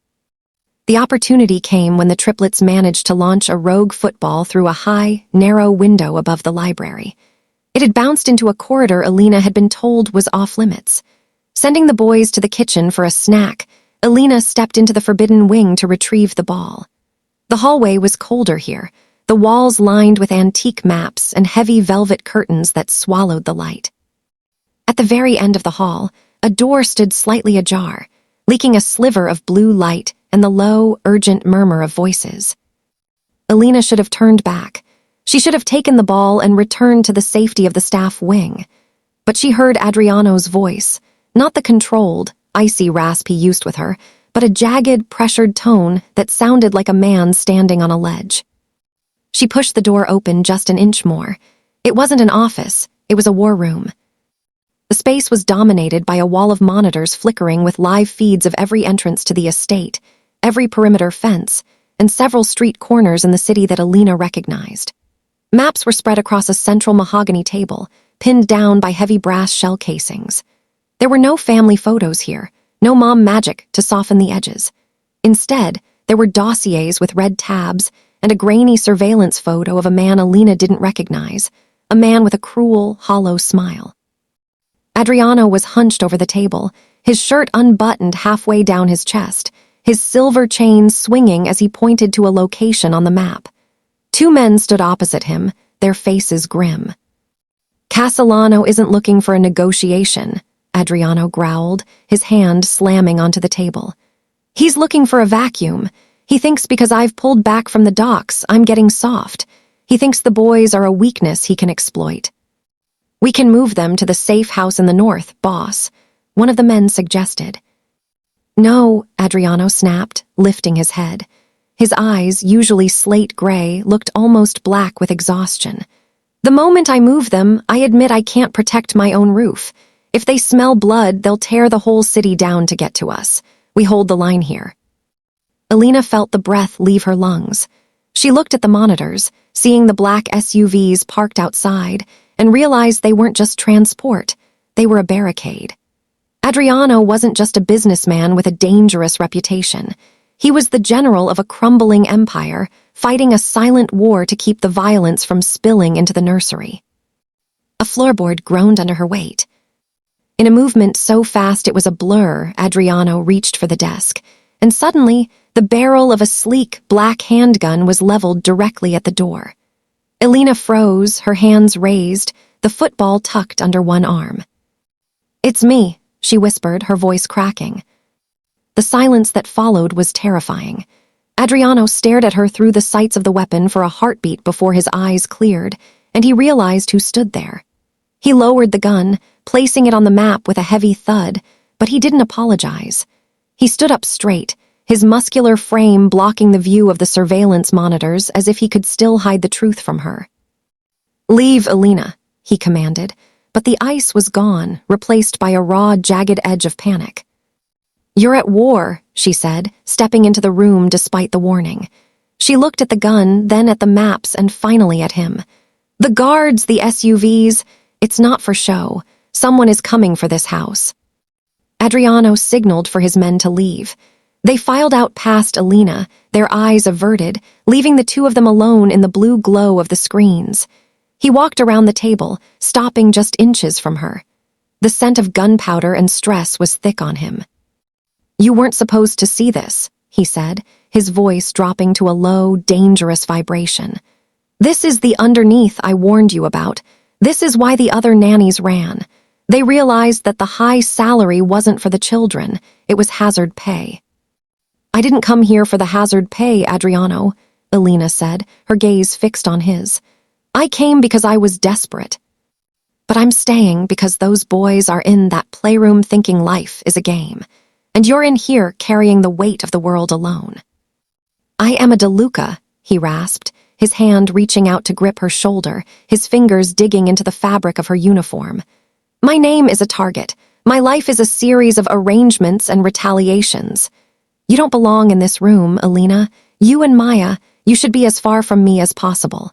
The opportunity came when the triplets managed to launch a rogue football through a high, narrow window above the library. It had bounced into a corridor Elena had been told was off-limits. Sending the boys to the kitchen for a snack, Elena stepped into the forbidden wing to retrieve the ball. The hallway was colder here, the walls lined with antique maps and heavy velvet curtains that swallowed the light. At the very end of the hall, a door stood slightly ajar, leaking a sliver of blue light and the low, urgent murmur of voices. Elena should have turned back. She should have taken the ball and returned to the safety of the staff wing. But she heard Adriano's voice, not the controlled, icy rasp he used with her, but a jagged, pressured tone that sounded like a man standing on a ledge. She pushed the door open just an inch more. It wasn't an office, it was a war room. The space was dominated by a wall of monitors flickering with live feeds of every entrance to the estate, every perimeter fence, and several street corners in the city that Elena recognized. Maps were spread across a central mahogany table, pinned down by heavy brass shell casings. There were no family photos here, no mom magic to soften the edges. Instead, there were dossiers with red tabs and a grainy surveillance photo of a man Elena didn't recognize, a man with a cruel, hollow smile. Adriano was hunched over the table, his shirt unbuttoned halfway down his chest, his silver chain swinging as he pointed to a location on the map. 2 men stood opposite him, their faces grim. "Castellano isn't looking for a negotiation," Adriano growled, his hand slamming onto the table. "He's looking for a vacuum. He thinks because I've pulled back from the docks, I'm getting soft. He thinks the boys are a weakness he can exploit." "We can move them to the safe house in the north, boss," one of the men suggested. "No," Adriano snapped, lifting his head. His eyes, usually slate gray, looked almost black with exhaustion. "The moment I move them, I admit I can't protect my own roof. If they smell blood, they'll tear the whole city down to get to us. We hold the line here." Elena felt the breath leave her lungs. She looked at the monitors, seeing the black SUVs parked outside, and realized they weren't just transport, they were a barricade. Adriano wasn't just a businessman with a dangerous reputation. He was the general of a crumbling empire, fighting a silent war to keep the violence from spilling into the nursery. A floorboard groaned under her weight. In a movement so fast it was a blur, Adriano reached for the desk, and suddenly the barrel of a sleek black handgun was leveled directly at the door. Elena froze, her hands raised, the football tucked under one arm. "It's me," she whispered, her voice cracking. The silence that followed was terrifying. Adriano stared at her through the sights of the weapon for a heartbeat before his eyes cleared, and he realized who stood there. He lowered the gun, placing it on the map with a heavy thud, but he didn't apologize. He stood up straight, his muscular frame blocking the view of the surveillance monitors as if he could still hide the truth from her. "Leave, Elena," he commanded, but the ice was gone, replaced by a raw, jagged edge of panic. "You're at war," she said, stepping into the room despite the warning. She looked at the gun, then at the maps, and finally at him. "The guards, the SUVs, it's not for show. Someone is coming for this house." Adriano signaled for his men to leave. They filed out past Elena, their eyes averted, leaving the two of them alone in the blue glow of the screens. He walked around the table, stopping just inches from her. The scent of gunpowder and stress was thick on him. "You weren't supposed to see this," he said, his voice dropping to a low, dangerous vibration. "This is the underneath I warned you about. This is why the other nannies ran. They realized that the high salary wasn't for the children, it was hazard pay." "I didn't come here for the hazard pay, Adriano," Elena said, her gaze fixed on his. "I came because I was desperate. But I'm staying because those boys are in that playroom thinking life is a game, and you're in here carrying the weight of the world alone." "I am a DeLuca," he rasped, his hand reaching out to grip her shoulder, his fingers digging into the fabric of her uniform. "My name is a target. My life is a series of arrangements and retaliations. You don't belong in this room, Elena. You and Maya, you should be as far from me as possible."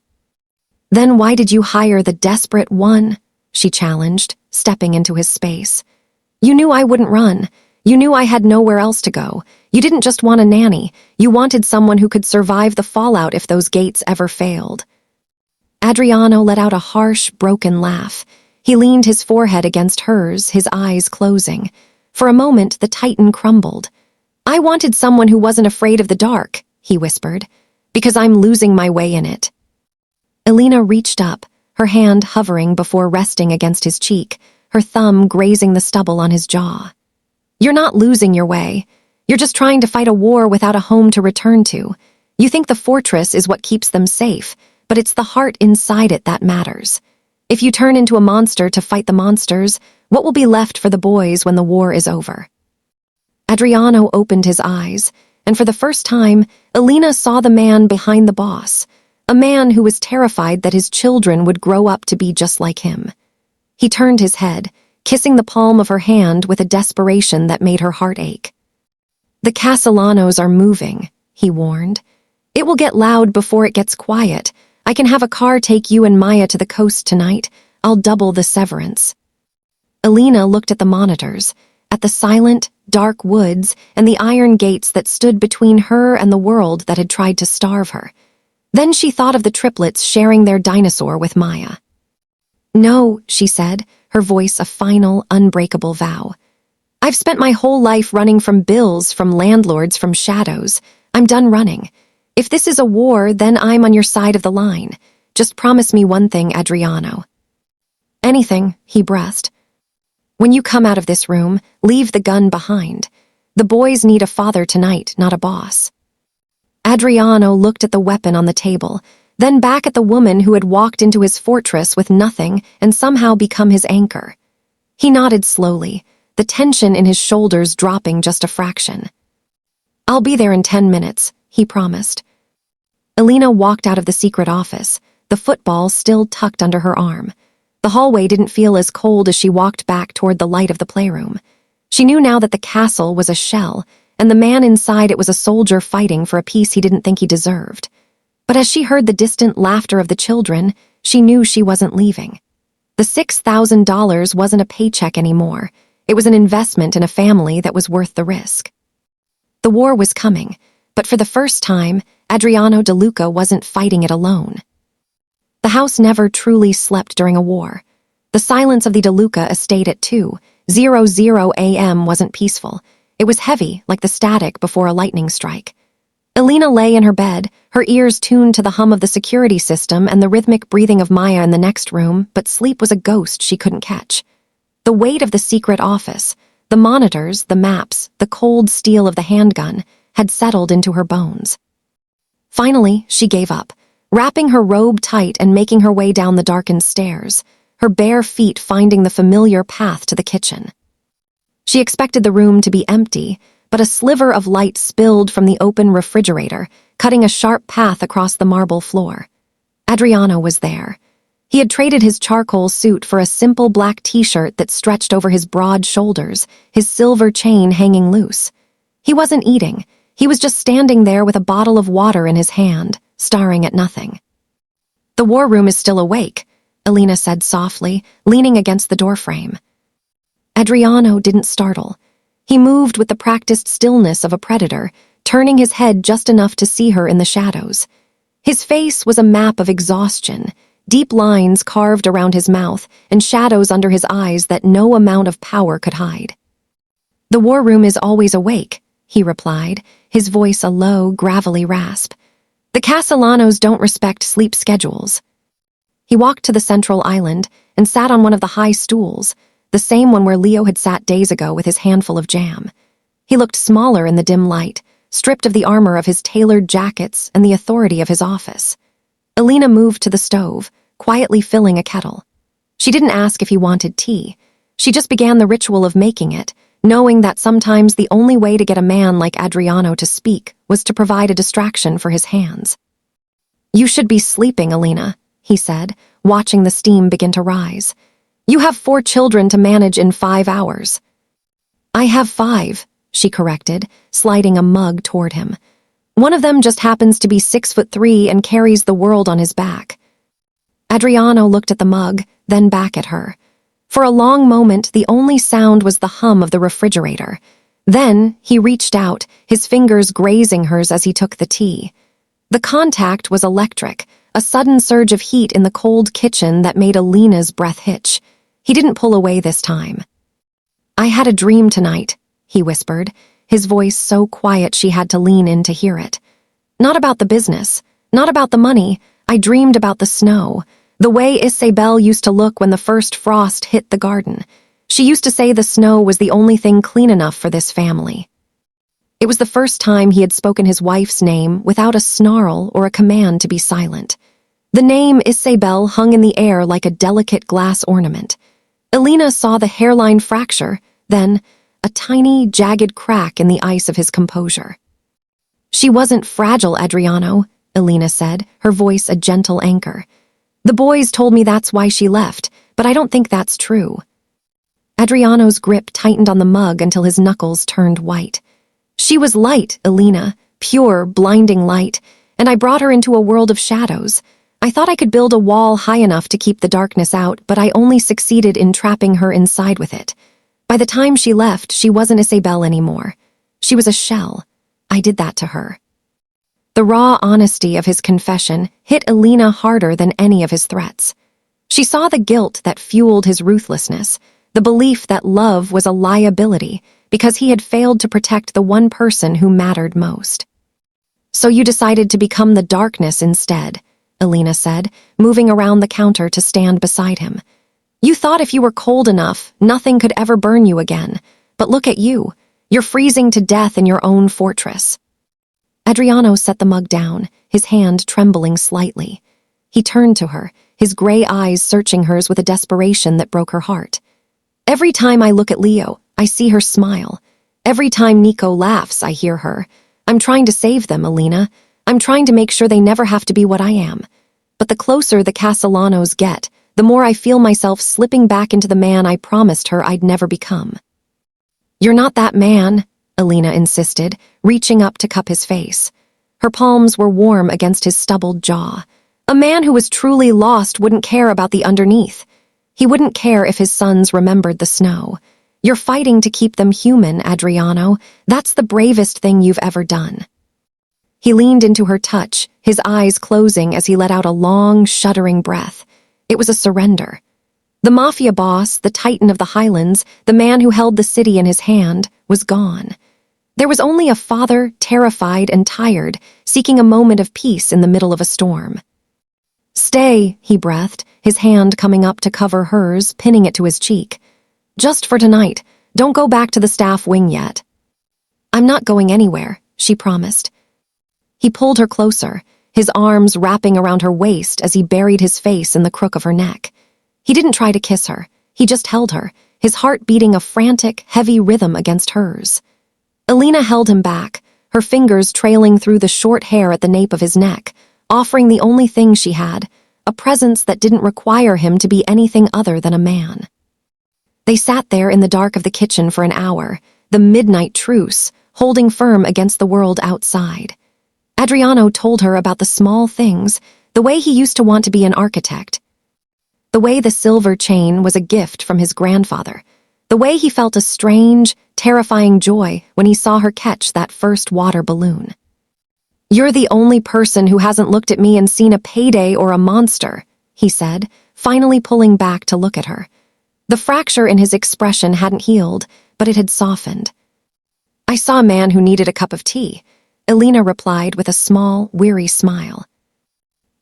"Then why did you hire the desperate one?" she challenged, stepping into his space. "You knew I wouldn't run. You knew I had nowhere else to go. You didn't just want a nanny. You wanted someone who could survive the fallout if those gates ever failed." Adriano let out a harsh, broken laugh. He leaned his forehead against hers, his eyes closing. For a moment, the titan crumbled. "I wanted someone who wasn't afraid of the dark," he whispered, "because I'm losing my way in it." Elena reached up, her hand hovering before resting against his cheek, her thumb grazing the stubble on his jaw. "You're not losing your way. You're just trying to fight a war without a home to return to. You think the fortress is what keeps them safe, but it's the heart inside it that matters. If you turn into a monster to fight the monsters, what will be left for the boys when the war is over?" Adriano opened his eyes, and for the first time, Elena saw the man behind the boss, a man who was terrified that his children would grow up to be just like him. He turned his head, kissing the palm of her hand with a desperation that made her heart ache. "The Castellanos are moving," he warned. "It will get loud before it gets quiet. I can have a car take you and Maya to the coast tonight. I'll double the severance." Elena looked at the monitors, at the silent, dark woods and the iron gates that stood between her and the world that had tried to starve her. Then she thought of the triplets sharing their dinosaur with Maya. "No," she said, her voice a final, unbreakable vow. "I've spent my whole life running from bills, from landlords, from shadows. I'm done running. If this is a war, then I'm on your side of the line. Just promise me one thing, Adriano." "Anything," he breathed. "When you come out of this room, leave the gun behind. The boys need a father tonight, not a boss." Adriano looked at the weapon on the table, then back at the woman who had walked into his fortress with nothing and somehow become his anchor. He nodded slowly, the tension in his shoulders dropping just a fraction. "I'll be there in 10 minutes, he promised. Elena walked out of the secret office, the football still tucked under her arm. The hallway didn't feel as cold as she walked back toward the light of the playroom. She knew now that the castle was a shell, and the man inside it was a soldier fighting for a peace he didn't think he deserved. But as she heard the distant laughter of the children, she knew she wasn't leaving. The $6,000 wasn't a paycheck anymore. It was an investment in a family that was worth the risk. The war was coming, but for the first time, Adriano DeLuca wasn't fighting it alone. The house never truly slept during a war. The silence of the DeLuca estate at 2:00 a.m. wasn't peaceful. It was heavy, like the static before a lightning strike. Elena lay in her bed, her ears tuned to the hum of the security system and the rhythmic breathing of Maya in the next room, but sleep was a ghost she couldn't catch. The weight of the secret office, the monitors, the maps, the cold steel of the handgun, had settled into her bones. Finally, she gave up, wrapping her robe tight and making her way down the darkened stairs, her bare feet finding the familiar path to the kitchen. She expected the room to be empty, but a sliver of light spilled from the open refrigerator, cutting a sharp path across the marble floor. Adriano was there. He had traded his charcoal suit for a simple black t-shirt that stretched over his broad shoulders, his silver chain hanging loose. He wasn't eating. He was just standing there with a bottle of water in his hand, staring at nothing. "The war room is still awake," Elena said softly, leaning against the doorframe. Adriano didn't startle. He moved with the practiced stillness of a predator, turning his head just enough to see her in the shadows. His face was a map of exhaustion, deep lines carved around his mouth and shadows under his eyes that no amount of power could hide. "The war room is always awake," he replied, his voice a low, gravelly rasp. "The Castellanos don't respect sleep schedules." He walked to the central island and sat on one of the high stools, the same one where Leo had sat days ago with his handful of jam. He looked smaller in the dim light, stripped of the armor of his tailored jackets and the authority of his office. Elena moved to the stove, quietly filling a kettle. She didn't ask if he wanted tea. She just began the ritual of making it, knowing that sometimes the only way to get a man like Adriano to speak was to provide a distraction for his hands. "You should be sleeping, Elena," he said, watching the steam begin to rise. "You have 4 children to manage in 5 hours." "I have 5, she corrected, sliding a mug toward him. "One of them just happens to be 6'3" and carries the world on his back." Adriano looked at the mug, then back at her. For a long moment, the only sound was the hum of the refrigerator. Then, he reached out, his fingers grazing hers as he took the tea. The contact was electric, a sudden surge of heat in the cold kitchen that made Elena's breath hitch. He didn't pull away this time. "I had a dream tonight," he whispered, his voice so quiet she had to lean in to hear it. "Not about the business, not about the money. I dreamed about the snow, the way Isabel used to look when the first frost hit the garden. She used to say the snow was the only thing clean enough for this family." It was the first time he had spoken his wife's name without a snarl or a command to be silent. The name Isabel hung in the air like a delicate glass ornament. Elena saw the hairline fracture, then a tiny, jagged crack in the ice of his composure. "She wasn't fragile, Adriano," Elena said, her voice a gentle anchor. "The boys told me that's why she left, but I don't think that's true." Adriano's grip tightened on the mug until his knuckles turned white. "She was light, Elena, pure, blinding light, and I brought her into a world of shadows. I thought I could build a wall high enough to keep the darkness out, but I only succeeded in trapping her inside with it. By the time she left, she wasn't Isabel anymore. She was a shell. I did that to her." The raw honesty of his confession hit Elena harder than any of his threats. She saw the guilt that fueled his ruthlessness, the belief that love was a liability because he had failed to protect the one person who mattered most. "So you decided to become the darkness instead," Elena said, moving around the counter to stand beside him. "You thought if you were cold enough, nothing could ever burn you again. But look at you. You're freezing to death in your own fortress." Adriano set the mug down, his hand trembling slightly. He turned to her, his gray eyes searching hers with a desperation that broke her heart. "Every time I look at Leo, I see her smile. Every time Nico laughs, I hear her. I'm trying to save them, Elena. I'm trying to make sure they never have to be what I am. But the closer the Castellanos get, the more I feel myself slipping back into the man I promised her I'd never become." "You're not that man," Elena insisted, reaching up to cup his face. Her palms were warm against his stubbled jaw. "A man who was truly lost wouldn't care about the underneath. He wouldn't care if his sons remembered the snow. You're fighting to keep them human, Adriano. That's the bravest thing you've ever done. He leaned into her touch, his eyes closing as he let out a long, shuddering breath. It was a surrender. The Mafia boss, the titan of the Highlands, the man who held the city in his hand, was gone. There was only a father, terrified and tired, seeking a moment of peace in the middle of a storm. "Stay," he breathed, his hand coming up to cover hers, pinning it to his cheek. "Just for tonight. Don't go back to the staff wing yet." "I'm not going anywhere," she promised. He pulled her closer, his arms wrapping around her waist as he buried his face in the crook of her neck. He didn't try to kiss her. He just held her, his heart beating a frantic, heavy rhythm against hers. Elena held him back, her fingers trailing through the short hair at the nape of his neck, offering the only thing she had, a presence that didn't require him to be anything other than a man. They sat there in the dark of the kitchen for an hour, the midnight truce, holding firm against the world outside. Adriano told her about the small things, the way he used to want to be an architect, the way the silver chain was a gift from his grandfather, the way he felt a strange, terrifying joy when he saw her catch that first water balloon. "You're the only person who hasn't looked at me and seen a payday or a monster," he said, finally pulling back to look at her. The fracture in his expression hadn't healed, but it had softened. "I saw a man who needed a cup of tea," Elena replied with a small, weary smile.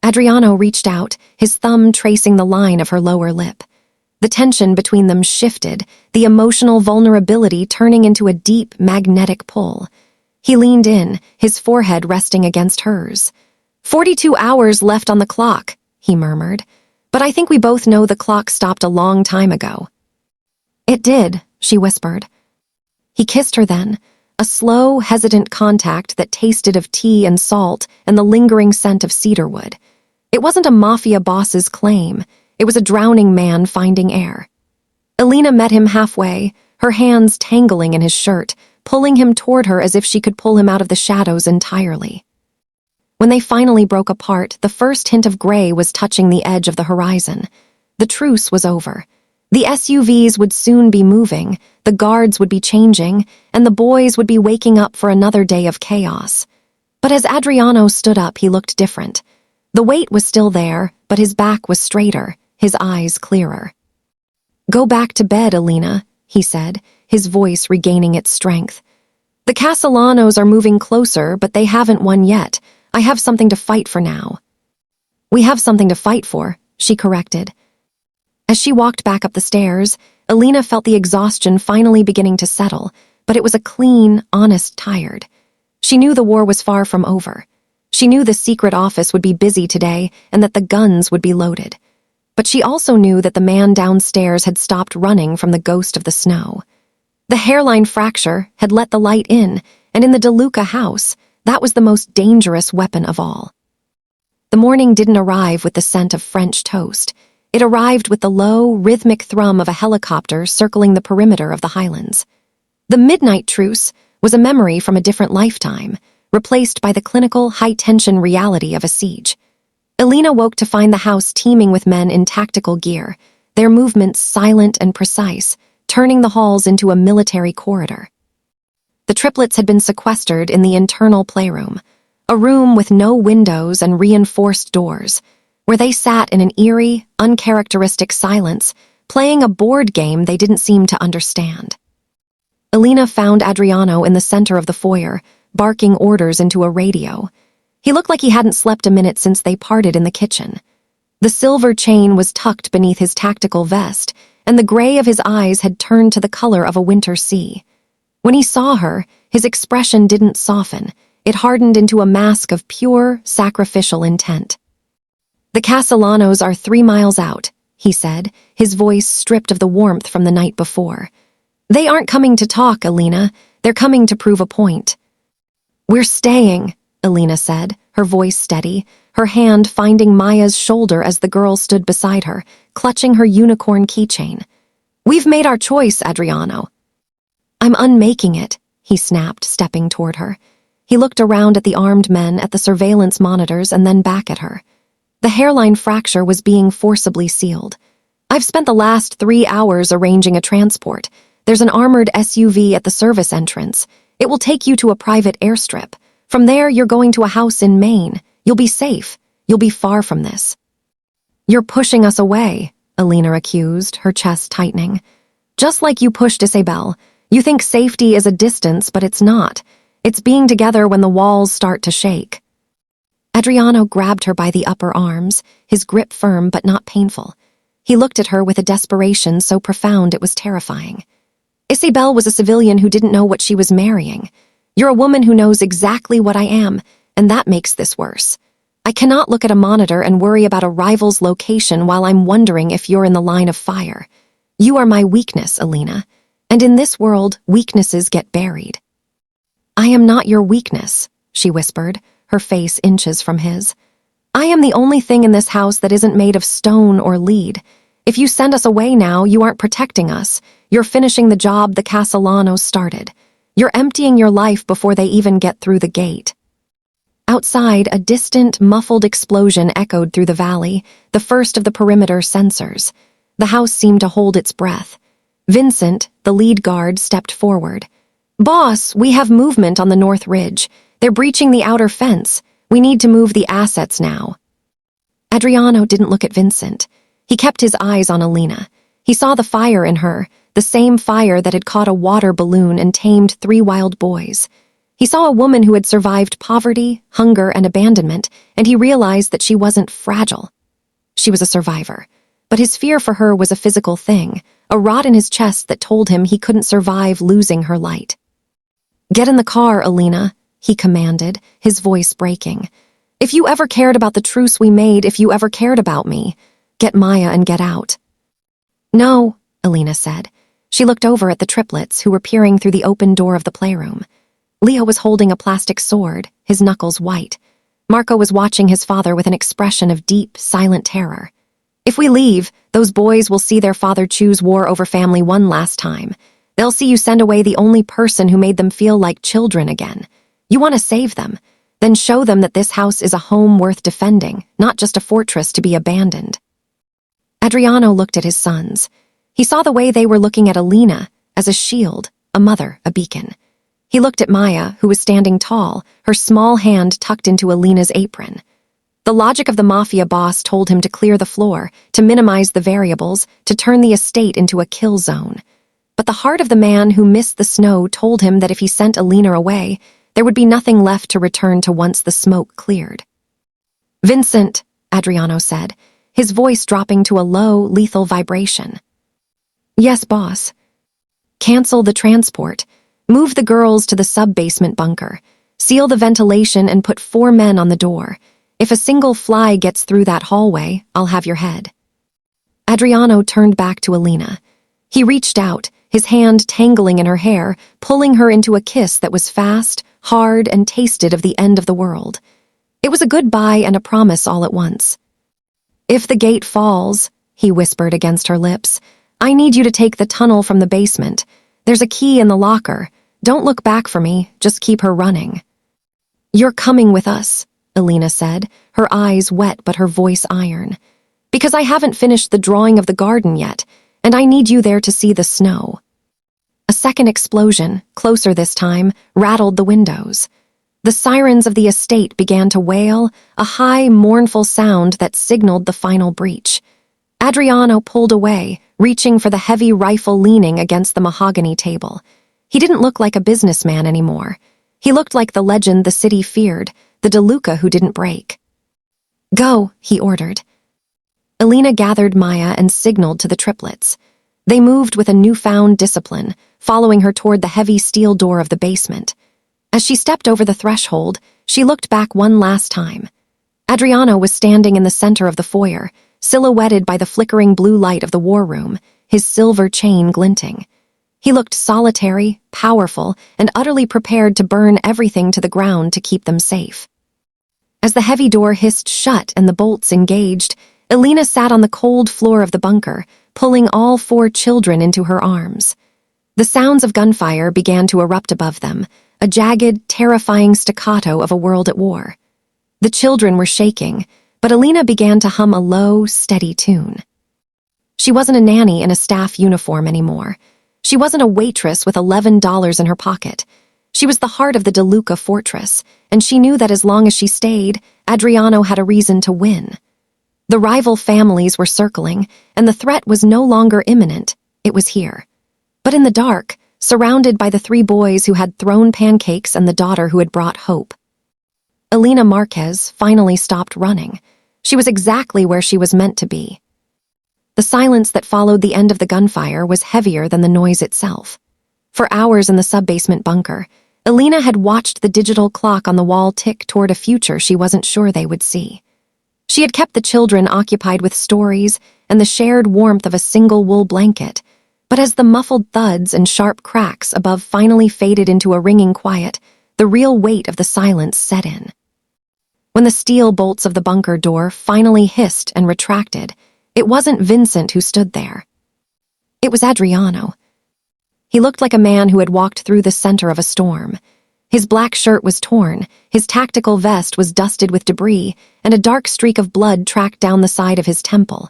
Adriano reached out, his thumb tracing the line of her lower lip. The tension between them shifted, the emotional vulnerability turning into a deep, magnetic pull. He leaned in, his forehead resting against hers. 42 hours left on the clock," he murmured. "But I think we both know the clock stopped a long time ago." "It did," she whispered. He kissed her then, a slow, hesitant contact that tasted of tea and salt and the lingering scent of cedarwood. It wasn't a Mafia boss's claim. It was a drowning man finding air. Elena met him halfway, her hands tangling in his shirt, pulling him toward her as if she could pull him out of the shadows entirely. When they finally broke apart, the first hint of gray was touching the edge of the horizon. The truce was over. The SUVs would soon be moving, the guards would be changing, and the boys would be waking up for another day of chaos. But as Adriano stood up, he looked different. The weight was still there, but his back was straighter, his eyes clearer. "Go back to bed, Elena," he said, his voice regaining its strength. "The Castellanos are moving closer, but they haven't won yet. I have something to fight for now." "We have something to fight for," she corrected. As she walked back up the stairs, Elena felt the exhaustion finally beginning to settle, but it was a clean, honest tired. She knew the war was far from over. She knew the secret office would be busy today and that the guns would be loaded. But she also knew that the man downstairs had stopped running from the ghost of the snow. The hairline fracture had let the light in, and in the DeLuca house, that was the most dangerous weapon of all. The morning didn't arrive with the scent of French toast. It arrived with the low, rhythmic thrum of a helicopter circling the perimeter of the Highlands. The midnight truce was a memory from a different lifetime, replaced by the clinical, high-tension reality of a siege. Elena woke to find the house teeming with men in tactical gear, their movements silent and precise, turning the halls into a military corridor. The triplets had been sequestered in the internal playroom, a room with no windows and reinforced doors, where they sat in an eerie, uncharacteristic silence, playing a board game they didn't seem to understand. Elena found Adriano in the center of the foyer, barking orders into a radio. He looked like he hadn't slept a minute since they parted in the kitchen. The silver chain was tucked beneath his tactical vest, and the gray of his eyes had turned to the color of a winter sea. When he saw her, his expression didn't soften. It hardened into a mask of pure, sacrificial intent. "The Castellanos are 3 miles out," he said, his voice stripped of the warmth from the night before. "They aren't coming to talk, Elena. They're coming to prove a point." "We're staying," Elena said, her voice steady, her hand finding Maya's shoulder as the girl stood beside her, clutching her unicorn keychain. "We've made our choice, Adriano." "I'm unmaking it," he snapped, stepping toward her. He looked around at the armed men, at the surveillance monitors, and then back at her. The hairline fracture was being forcibly sealed. "I've spent the last 3 hours arranging a transport. There's an armored SUV at the service entrance. It will take you to a private airstrip. From there, you're going to a house in Maine. You'll be safe. You'll be far from this." "You're pushing us away," Elena accused, her chest tightening. "Just like you pushed Isabel. You think safety is a distance, but it's not. It's being together when the walls start to shake." Adriano grabbed her by the upper arms, his grip firm but not painful. He looked at her with a desperation so profound it was terrifying. "Isabel was a civilian who didn't know what she was marrying. You're a woman who knows exactly what I am, and that makes this worse. I cannot look at a monitor and worry about a rival's location while I'm wondering if you're in the line of fire. You are my weakness, Elena, and in this world, weaknesses get buried." "I am not your weakness," she whispered, her face inches from his. "I am the only thing in this house that isn't made of stone or lead. If you send us away now, you aren't protecting us. You're finishing the job the Castellanos started. You're emptying your life before they even get through the gate." Outside, a distant, muffled explosion echoed through the valley, the first of the perimeter sensors. The house seemed to hold its breath. Vincent, the lead guard, stepped forward. "Boss, we have movement on the North Ridge. They're breaching the outer fence. We need to move the assets now." Adriano didn't look at Vincent. He kept his eyes on Elena. He saw the fire in her, the same fire that had caught a water balloon and tamed 3 wild boys. He saw a woman who had survived poverty, hunger, and abandonment, and he realized that she wasn't fragile. She was a survivor. But his fear for her was a physical thing, a rot in his chest that told him he couldn't survive losing her light. "Get in the car, Elena," he commanded, his voice breaking. "If you ever cared about the truce we made, if you ever cared about me, get Maya and get out." "No," Elena said. She looked over at the triplets who were peering through the open door of the playroom. Leo was holding a plastic sword, his knuckles white. Marco was watching his father with an expression of deep, silent terror. "If we leave, those boys will see their father choose war over family one last time. They'll see you send away the only person who made them feel like children again. You want to save them. Then show them that this house is a home worth defending, not just a fortress to be abandoned." Adriano looked at his sons. He saw the way they were looking at Elena as a shield, a mother, a beacon. He looked at Maya, who was standing tall, her small hand tucked into Elena's apron. The logic of the Mafia boss told him to clear the floor, to minimize the variables, to turn the estate into a kill zone. But the heart of the man who missed the snow told him that if he sent Elena away, there would be nothing left to return to once the smoke cleared. "Vincent," Adriano said, his voice dropping to a low, lethal vibration. "Yes, boss." "Cancel the transport. Move the girls to the sub-basement bunker. Seal the ventilation and put 4 men on the door. If a single fly gets through that hallway, I'll have your head." Adriano turned back to Elena. He reached out, his hand tangling in her hair, pulling her into a kiss that was fast, hard, and tasted of the end of the world. It was a goodbye and a promise all at once. "If the gate falls," he whispered against her lips, "I need you to take the tunnel from the basement. There's a key in the locker. Don't look back for me, just keep her running." "You're coming with us," Elena said, her eyes wet but her voice iron. "Because I haven't finished the drawing of the garden yet, and I need you there to see the snow." A second explosion, closer this time, rattled the windows. The sirens of the estate began to wail, a high, mournful sound that signaled the final breach. Adriano pulled away, reaching for the heavy rifle leaning against the mahogany table. He didn't look like a businessman anymore. He looked like the legend the city feared, the DeLuca who didn't break. "Go," he ordered. Elena gathered Maya and signaled to the triplets. They moved with a newfound discipline, following her toward the heavy steel door of the basement. As she stepped over the threshold, she looked back one last time. Adriano was standing in the center of the foyer, silhouetted by the flickering blue light of the war room, his silver chain glinting. He looked solitary, powerful, and utterly prepared to burn everything to the ground to keep them safe. As the heavy door hissed shut and the bolts engaged, Elena sat on the cold floor of the bunker, pulling all 4 children into her arms. The sounds of gunfire began to erupt above them, a jagged, terrifying staccato of a world at war. The children were shaking, but Elena began to hum a low, steady tune. She wasn't a nanny in a staff uniform anymore. She wasn't a waitress with $11 in her pocket. She was the heart of the DeLuca fortress, and she knew that as long as she stayed, Adriano had a reason to win. The rival families were circling, and the threat was no longer imminent. It was here. But in the dark, surrounded by the three boys who had thrown pancakes and the daughter who had brought hope. Elena Marquez finally stopped running. She was exactly where she was meant to be. The silence that followed the end of the gunfire was heavier than the noise itself. For hours in the sub-basement bunker, Elena had watched the digital clock on the wall tick toward a future she wasn't sure they would see. She had kept the children occupied with stories and the shared warmth of a single wool blanket, but as the muffled thuds and sharp cracks above finally faded into a ringing quiet, the real weight of the silence set in. When the steel bolts of the bunker door finally hissed and retracted, it wasn't Vincent who stood there. It was Adriano. He looked like a man who had walked through the center of a storm. His black shirt was torn, his tactical vest was dusted with debris, and a dark streak of blood tracked down the side of his temple.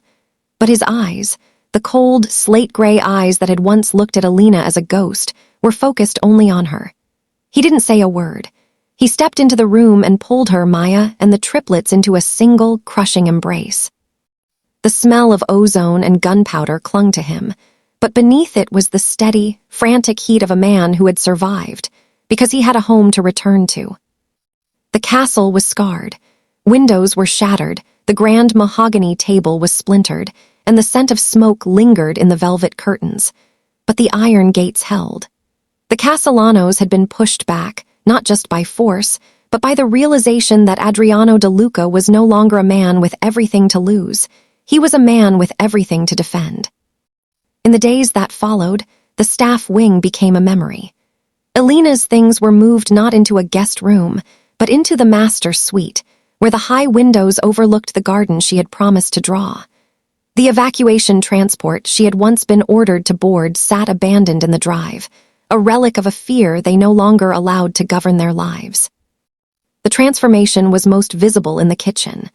But his eyes, the cold, slate-gray eyes that had once looked at Elena as a ghost, were focused only on her. He didn't say a word. He stepped into the room and pulled her, Maya, and the triplets into a single, crushing embrace. The smell of ozone and gunpowder clung to him, but beneath it was the steady, frantic heat of a man who had survived, because he had a home to return to. The castle was scarred. Windows were shattered, the grand mahogany table was splintered, and the scent of smoke lingered in the velvet curtains. But the iron gates held. The Castellanos had been pushed back, not just by force, but by the realization that Adriano DeLuca was no longer a man with everything to lose. He was a man with everything to defend. In the days that followed, the staff wing became a memory. Elena's things were moved not into a guest room, but into the master suite, where the high windows overlooked the garden she had promised to draw. The evacuation transport she had once been ordered to board sat abandoned in the drive, a relic of a fear they no longer allowed to govern their lives. The transformation was most visible in the kitchen.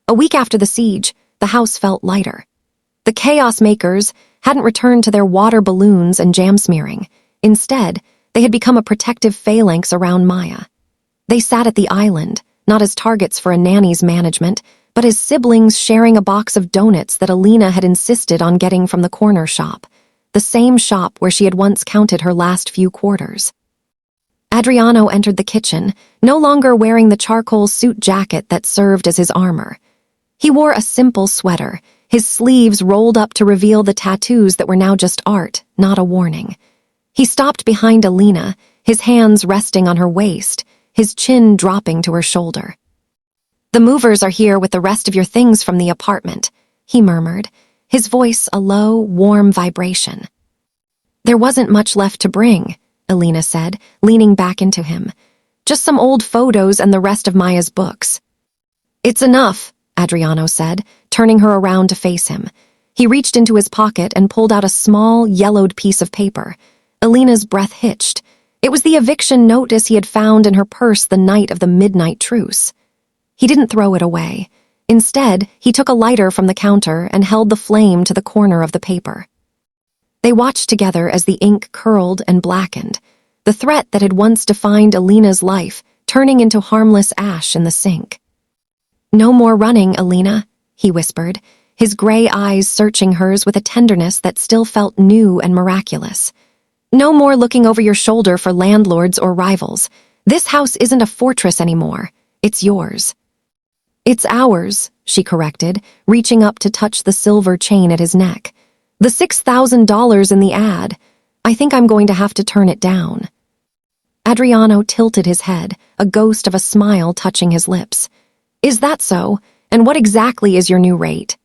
A week after the siege, the house felt lighter. The chaos makers hadn't returned to their water balloons and jam smearing. Instead, they had become a protective phalanx around Maya. They sat at the island, not as targets for a nanny's management, but as siblings sharing a box of donuts that Elena had insisted on getting from the corner shop, the same shop where she had once counted her last few quarters. Adriano entered the kitchen, no longer wearing the charcoal suit jacket that served as his armor. He wore a simple sweater, his sleeves rolled up to reveal the tattoos that were now just art, not a warning. He stopped behind Elena, his hands resting on her waist, his chin dropping to her shoulder. "The movers are here with the rest of your things from the apartment," he murmured, his voice a low, warm vibration. "There wasn't much left to bring," Elena said, leaning back into him. "Just some old photos and the rest of Maya's books." "It's enough," Adriano said, turning her around to face him. He reached into his pocket and pulled out a small, yellowed piece of paper. Elena's breath hitched. It was the eviction notice he had found in her purse the night of the midnight truce. He didn't throw it away. Instead, he took a lighter from the counter and held the flame to the corner of the paper. They watched together as the ink curled and blackened, the threat that had once defined Elena's life turning into harmless ash in the sink. "No more running, Elena," he whispered, his gray eyes searching hers with a tenderness that still felt new and miraculous. "No more looking over your shoulder for landlords or rivals. This house isn't a fortress anymore. It's yours." "It's ours," she corrected, reaching up to touch the silver chain at his neck. "The $6,000 in the ad. I think I'm going to have to turn it down." Adriano tilted his head, a ghost of a smile touching his lips. "Is that so? And what exactly is your new rate?"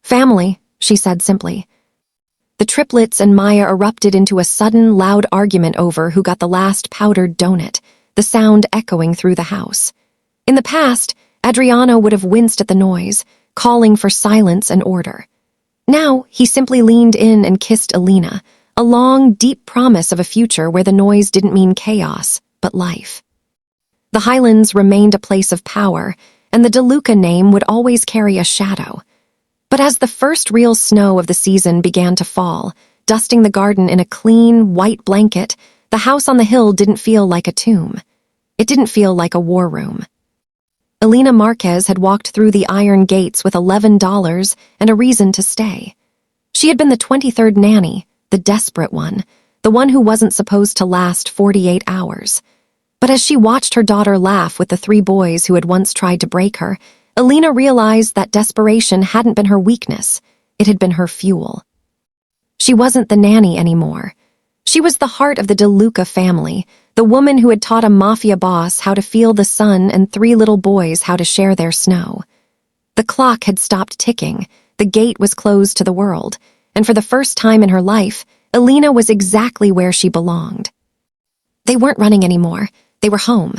"Family," she said simply. The triplets and Maya erupted into a sudden, loud argument over who got the last powdered donut, the sound echoing through the house. In the past, Adriano would have winced at the noise, calling for silence and order. Now, he simply leaned in and kissed Elena, a long, deep promise of a future where the noise didn't mean chaos, but life. The Highlands remained a place of power, and the DeLuca name would always carry a shadow. But as the first real snow of the season began to fall, dusting the garden in a clean, white blanket, the house on the hill didn't feel like a tomb. It didn't feel like a war room. Elena Marquez had walked through the iron gates with $11 and a reason to stay. She had been the 23rd nanny, the desperate one, the one who wasn't supposed to last 48 hours. But as she watched her daughter laugh with the 3 boys who had once tried to break her, Elena realized that desperation hadn't been her weakness, it had been her fuel. She wasn't the nanny anymore. She was the heart of the DeLuca family, the woman who had taught a Mafia boss how to feel the sun and 3 little boys how to share their snow. The clock had stopped ticking, the gate was closed to the world, and for the first time in her life, Elena was exactly where she belonged. They weren't running anymore, they were home,